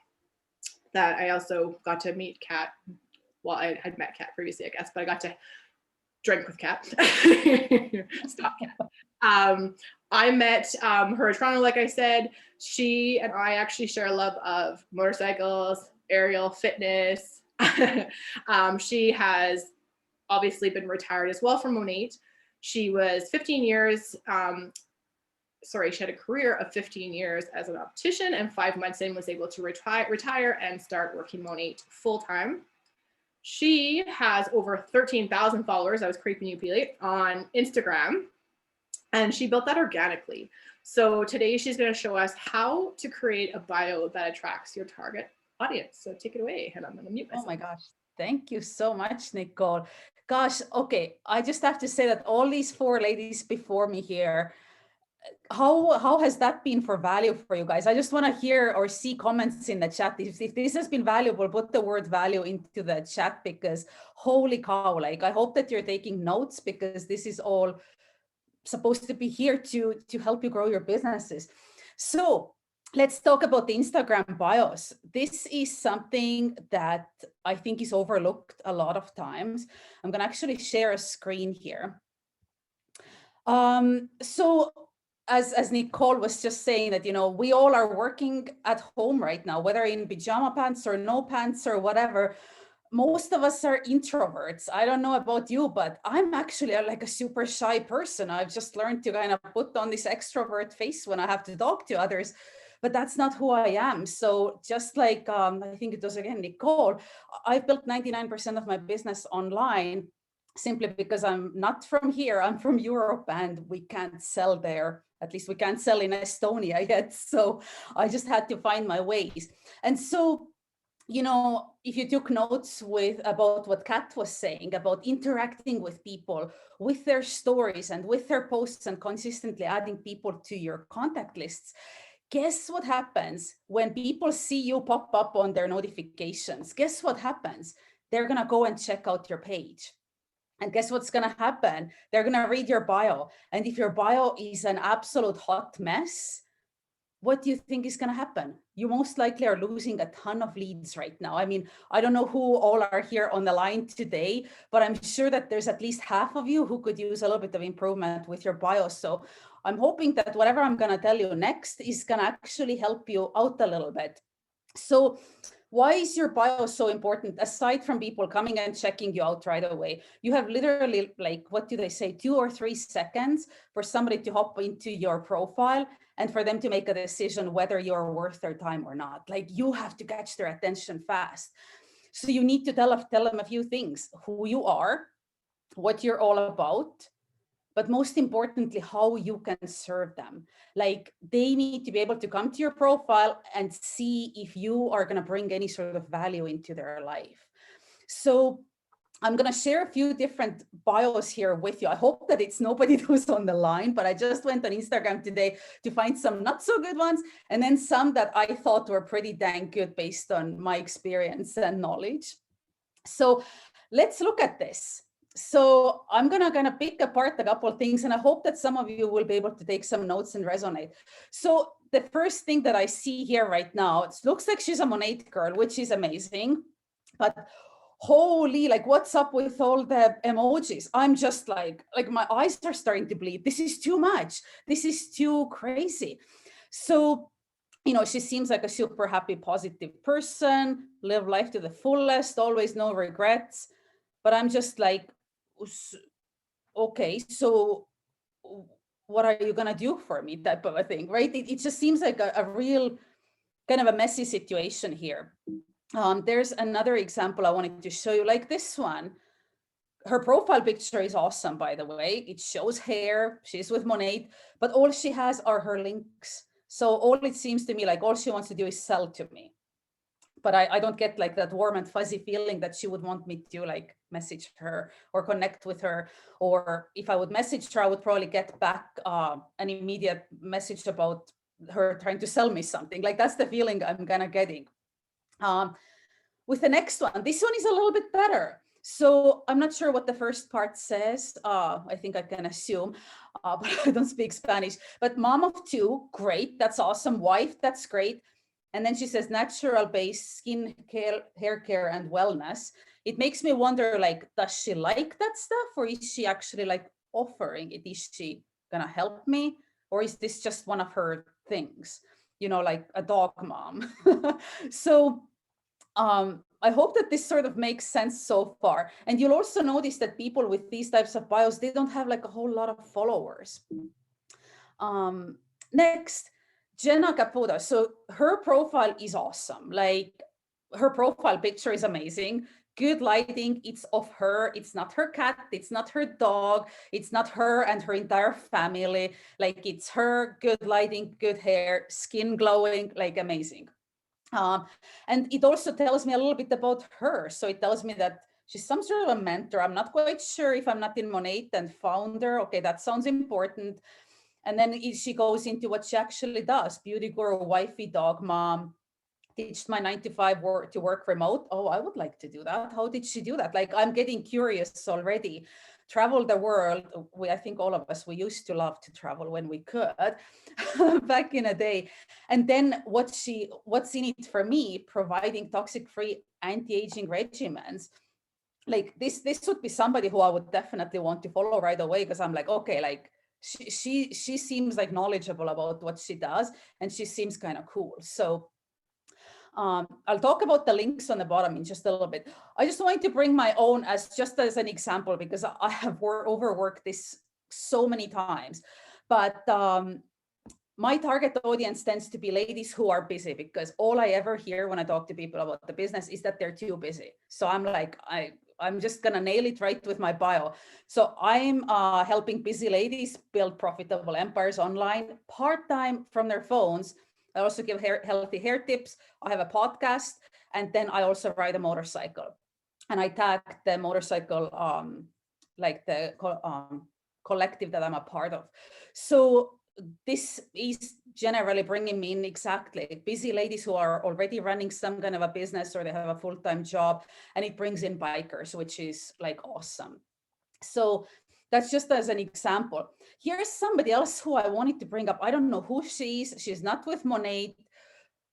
That I also got to meet Kat. Well, I had met Kat previously, I guess, but I got to drink with Kat. Stop, Kat. I met her at Toronto, like I said. She and I actually share a love of motorcycles, aerial fitness. She has obviously been retired as well from Monate. She was 15 years, she had a career of 15 years as an optician, and 5 months in was able to retire and start working Monate full time. She has over 13,000 followers. I was creeping you, Pili, on Instagram, and she built that organically. So today she's going to show us how to create a bio that attracts your target audience. So take it away, and I'm going to mute myself. Oh my gosh. Thank you so much, Nicole. Gosh, okay. I just have to say that all these 4 ladies before me here, how has that been for value for you guys? I just want to hear or see comments in the chat. If this has been valuable, put the word value into the chat, because holy cow, like, I hope that you're taking notes, because this is all supposed to be here to help you grow your businesses. So let's talk about the Instagram bios. This is something that I think is overlooked a lot of times. I'm going to actually share a screen here. So as Nicole was just saying, that, you know, we all are working at home right now, whether in pajama pants or no pants or whatever. most of us are introverts. I don't know about you, but I'm actually like a super shy person. I've just learned to kind of put on this extrovert face when I have to talk to others, but that's not who I am. So just like I think it was again Nicole, I've built 99% of my business online simply because I'm not from here. I'm from Europe and we can't sell there. At least we can't sell in Estonia yet. So I just had to find my ways. And so, you know, if you took notes with about what Kat was saying about interacting with people, with their stories and with their posts and consistently adding people to your contact lists, guess what happens when people see you pop up on their notifications? Guess what happens? They're going to go and check out your page. And guess what's going to happen? They're going to read your bio. And if your bio is an absolute hot mess, what do you think is going to happen? You most likely are losing a ton of leads right now. I mean, I don't know who all are here on the line today, but I'm sure that there's at least half of you who could use a little bit of improvement with your bio. So I'm hoping that whatever I'm going to tell you next is going to actually help you out a little bit. So why is your bio so important? Aside from people coming and checking you out right away, you have literally, like, what do they say, 2 or 3 seconds for somebody to hop into your profile and for them to make a decision whether you're worth their time or not. Like, you have to catch their attention fast. So you need to tell them a few things: who you are, what you're all about, but most importantly, how you can serve them. Like, they need to be able to come to your profile and see if you are going to bring any sort of value into their life. So I'm going to share a few different bios here with you. I hope that it's nobody who's on the line, but I just went on Instagram today to find some not so good ones, and then some that I thought were pretty dang good based on my experience and knowledge. So let's look at this. So I'm gonna pick apart a couple of things, and I hope that some of you will be able to take some notes and resonate. So the first thing that I see here right now, it looks like she's a Monat girl, which is amazing, but holy, like, what's up with all the emojis? I'm just like my eyes are starting to bleed. This is too much. This is too crazy. So, you know, she seems like a super happy, positive person, live life to the fullest, always no regrets. But I'm just like, okay, so what are you gonna do for me, type of a thing, right? It just seems like a real kind of a messy situation here. There's another example I wanted to show you, like this one. Her profile picture is awesome, by the way. It shows hair, she's with Monat, but all she has are her links. So all it seems to me like all she wants to do is sell to me. But I don't get like that warm and fuzzy feeling that she would want me to like message her or connect with her. Or if I would message her, I would probably get back an immediate message about her trying to sell me something. Like, that's the feeling I'm kind of getting. With the next one, this one is a little bit better. So I'm not sure what the first part says. I think I can assume, but I don't speak Spanish. But mom of 2, great. That's awesome. Wife, that's great. And then she says natural-based skin care, hair care, and wellness. It makes me wonder, like, does she like that stuff, or is she actually like offering it? Is she gonna help me, or is this just one of her things? You know, like a dog mom. So I hope that this sort of makes sense so far. And you'll also notice that people with these types of bios, they don't have like a whole lot of followers. Next, Jenna Caputo. So her profile is awesome. Like, her profile picture is amazing. Good lighting. It's of her. It's not her cat. It's not her dog. It's not her and her entire family. Like, it's her, good lighting, good hair, skin glowing, like amazing. And it also tells me a little bit about her. So it tells me that she's some sort of a mentor. I'm not quite sure if I'm not in Monat and founder. Okay, that sounds important. And then she goes into what she actually does: beauty guru, wifey, dog mom, teach my 9 to 5 work to work remote. Oh, I would like to do that. How did she do that? Like, I'm getting curious already. Travel the world. I think all of us, we used to love to travel when we could back in a day. And then what's in it for me? Providing toxic-free anti-aging regimens. Like, this would be somebody who I would definitely want to follow right away, because I'm like, okay, like, she seems like knowledgeable about what she does, and she seems kind of cool. So I'll talk about the links on the bottom in just a little bit. I just wanted to bring my own as just as an example, because I have overworked this so many times. But my target audience tends to be ladies who are busy, because all I ever hear when I talk to people about the business is that they're too busy. So I'm like, I'm just gonna nail it right with my bio. So I'm helping busy ladies build profitable empires online, part-time from their phones. I also give healthy hair tips. I have a podcast, and then I also ride a motorcycle. And I tag the motorcycle, like the collective that I'm a part of. So this is generally bringing me in exactly busy ladies who are already running some kind of a business, or they have a full-time job, and it brings in bikers, which is like awesome. So that's just as an example. Here's somebody else who I wanted to bring up. I don't know who she is. She's not with Monat,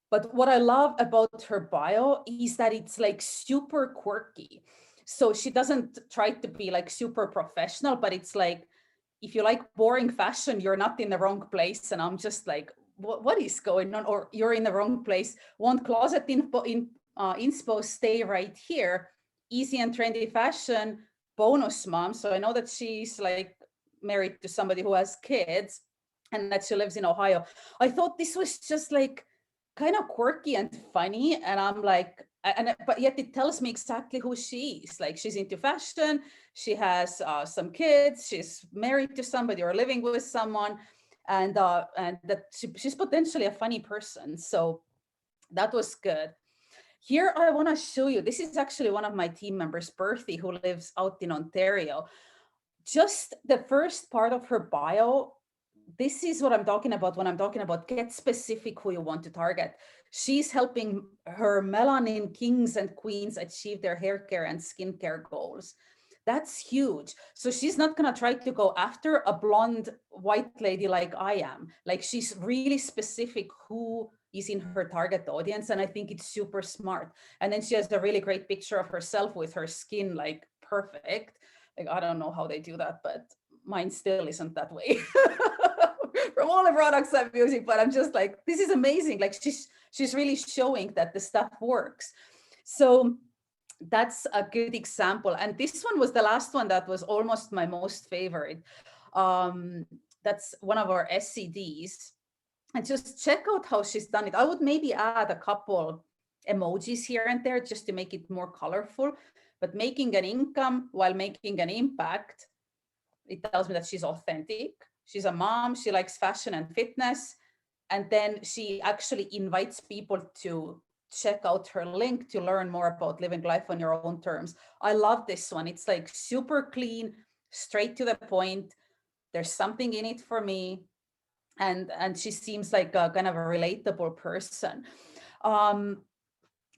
but what I love about her bio is that it's like super quirky. So she doesn't try to be like super professional, but it's like, if you like boring fashion, you're not in the wrong place. And I'm just like, what is going on? Or you're in the wrong place. Want closet inspo, stay right here. Easy and trendy fashion, bonus mom. So I know that she's like married to somebody who has kids and that she lives in Ohio. I thought this was just like kind of quirky and funny. And I'm like, but yet it tells me exactly who she is. Like, she's into fashion, she has some kids, she's married to somebody or living with someone, and that she's potentially a funny person. So that was good. Here I want to show you, this is actually one of my team members, Bertie, who lives out in Ontario. Just the first part of her bio, this is what I'm talking about when I'm talking about get specific who you want to target. She's helping her melanin kings and queens achieve their hair care and skincare goals. That's huge. So she's not going to try to go after a blonde white lady like I am. Like, she's really specific who is in her target audience. And I think it's super smart. And then she has a really great picture of herself with her skin like perfect. Like, I don't know how they do that, but mine still isn't that way from all the products I'm using. But I'm just like, this is amazing. Like, she's really showing that the stuff works. So that's a good example. And this one was the last one that was almost my most favorite. That's one of our SCDs. And just check out how she's done it. I would maybe add a couple emojis here and there just to make it more colorful. But making an income while making an impact, it tells me that she's authentic. She's a mom. She likes fashion and fitness. And then she actually invites people to check out her link to learn more about living life on your own terms. I love this one. It's like super clean, straight to the point. There's something in it for me. And she seems like a kind of a relatable person.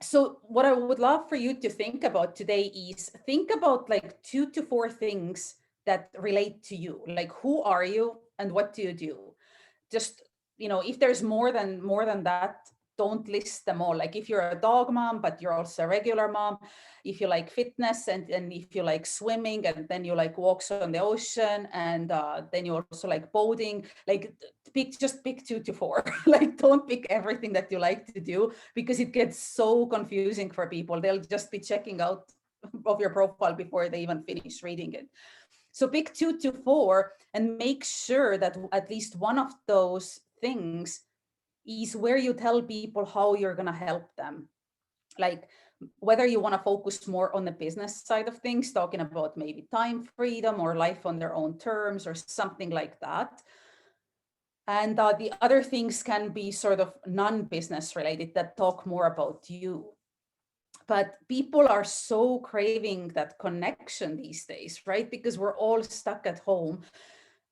So what I would love for you to think about today is think about like 2 to 4 things that relate to you. Like, who are you and what do you do? Just, if there's more than that, don't list them all. Like, if you're a dog mom, but you're also a regular mom, if you like fitness and if you like swimming, and then you like walks on the ocean, and then you also like boating, like just pick 2 to 4. Like, don't pick everything that you like to do, because it gets so confusing for people. They'll just be checking out of your profile before they even finish reading it. So pick 2 to 4 and make sure that at least one of those things is where you tell people how you're going to help them. Like, whether you want to focus more on the business side of things, talking about maybe time freedom or life on their own terms or something like that. And the other things can be sort of non-business related that talk more about you. But people are so craving that connection these days, right? Because we're all stuck at home,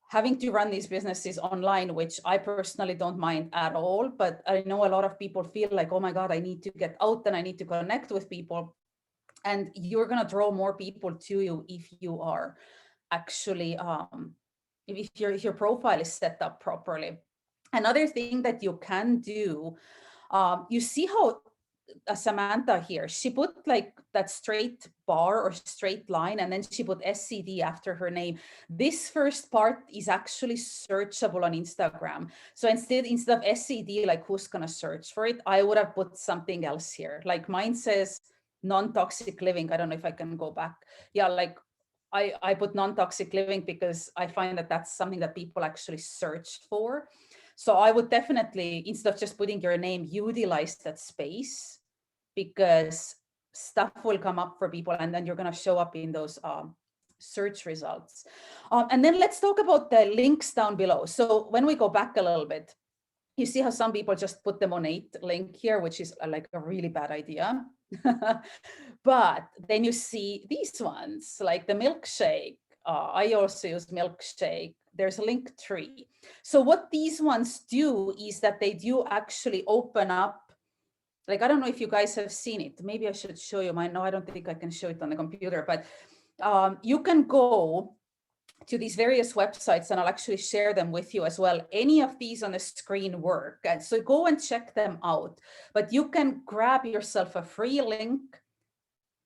having to run these businesses online, which I personally don't mind at all. But I know a lot of people feel like, oh my God, I need to get out and I need to connect with people. And you're going to draw more people to you if you are actually, if your profile is set up properly. Another thing that you can do, you see how Samantha here, she put like that straight bar or straight line, and then she put SCD after her name. This first part is actually searchable on Instagram. So instead of SCD, like who's gonna search for it, I would have put something else here. Like mine says non-toxic living. I don't know if I can go back. Yeah, like I put non-toxic living because I find that that's something that people actually search for. So I would definitely, instead of just putting your name, utilize that space, because stuff will come up for people and then you're going to show up in those search results. And then let's talk about the links down below. So when we go back a little bit, you see how some people just put the Monat link here, which is like a really bad idea. But then you see these ones like the milkshake. I also use milkshake. There's a Linktree. So what these ones do is that they do actually open up, like, I don't know if you guys have seen it. Maybe I should show you mine. No, I don't think I can show it on the computer, but you can go to these various websites, and I'll actually share them with you as well. Any of these on the screen work. And so go and check them out. But you can grab yourself a free link,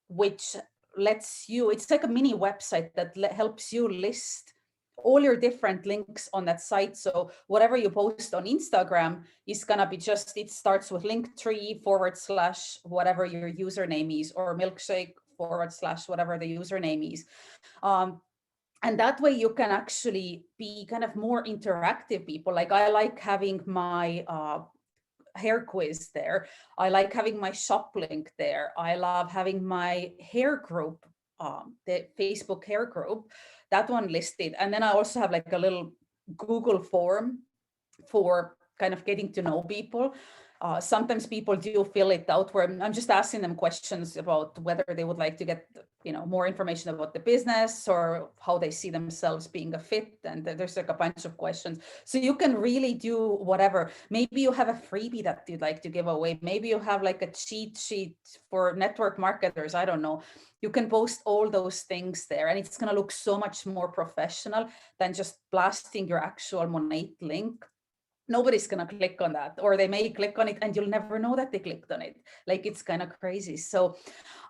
which lets you, it's like a mini website that helps you list all your different links on that site. So whatever you post on Instagram is gonna be just, it starts with Linktree / whatever your username is, or milkshake / whatever the username is. And that way you can actually be kind of more interactive people. Like I like having my hair quiz there. I like having my shop link there. I love having my hair group, the Facebook hair group, that one listed. And then I also have like a little Google form for kind of getting to know people. Sometimes people do fill it out where I'm just asking them questions about whether they would like to get, more information about the business or how they see themselves being a fit. And there's like a bunch of questions. So you can really do whatever. Maybe you have a freebie that you'd like to give away. Maybe you have like a cheat sheet for network marketers. I don't know. You can post all those things there, and it's going to look so much more professional than just blasting your actual Monat link. Nobody's going to click on that, or they may click on it and you'll never know that they clicked on it. Like, it's kind of crazy. So,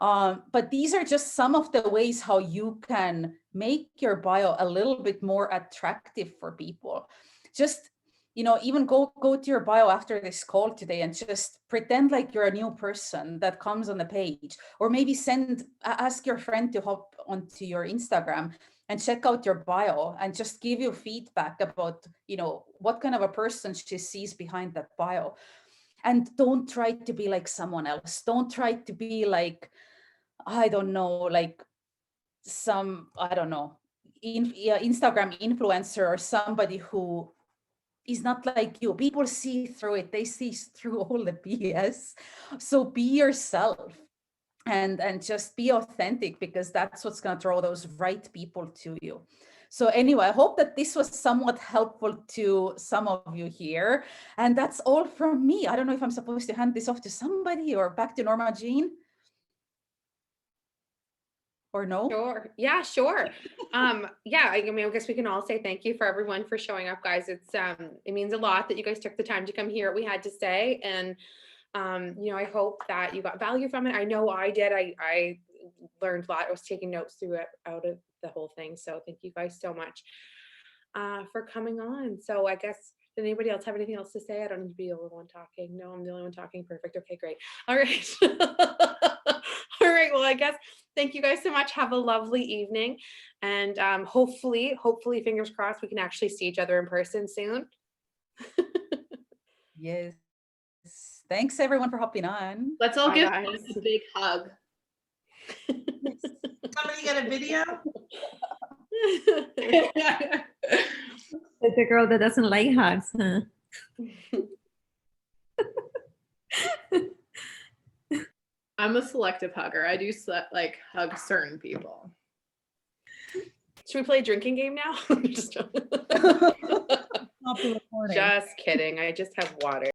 but these are just some of the ways how you can make your bio a little bit more attractive for people. Just, even go to your bio after this call today and just pretend like you're a new person that comes on the page, or maybe ask your friend to hop onto your Instagram and check out your bio and just give you feedback about, what kind of a person she sees behind that bio. And don't try to be like someone else. Don't try to be like, I don't know, like some, I don't know, Instagram influencer or somebody who is not like you. People see through it. They see through all the BS. So be yourself. And just be authentic, because that's what's going to draw those right people to you. So anyway, I hope that this was somewhat helpful to some of you here. And that's all from me. I don't know if I'm supposed to hand this off to somebody or back to Norma Jean. Or no? Sure. Yeah, sure. Yeah, I guess we can all say thank you for everyone for showing up, guys. It means a lot that you guys took the time to come hear what we had to say. And I hope that you got value from it. I know I did. I learned a lot. I was taking notes through it out of the whole thing. So thank you guys so much for coming on. So I guess, did anybody else have anything else to say? I don't need to be the only one talking. No, I'm the only one talking. Perfect. Okay, great. All right. All right. Well, I guess, thank you guys so much. Have a lovely evening. And hopefully, fingers crossed, we can actually see each other in person soon. Yes. Thanks everyone for hopping on. Let's all Bye, give guys. a big hug. Somebody get a video? Like the girl that doesn't like hugs, huh? I'm a selective hugger. I do hug certain people. Should we play a drinking game now? Just Stop the recording. Just kidding. I just have water.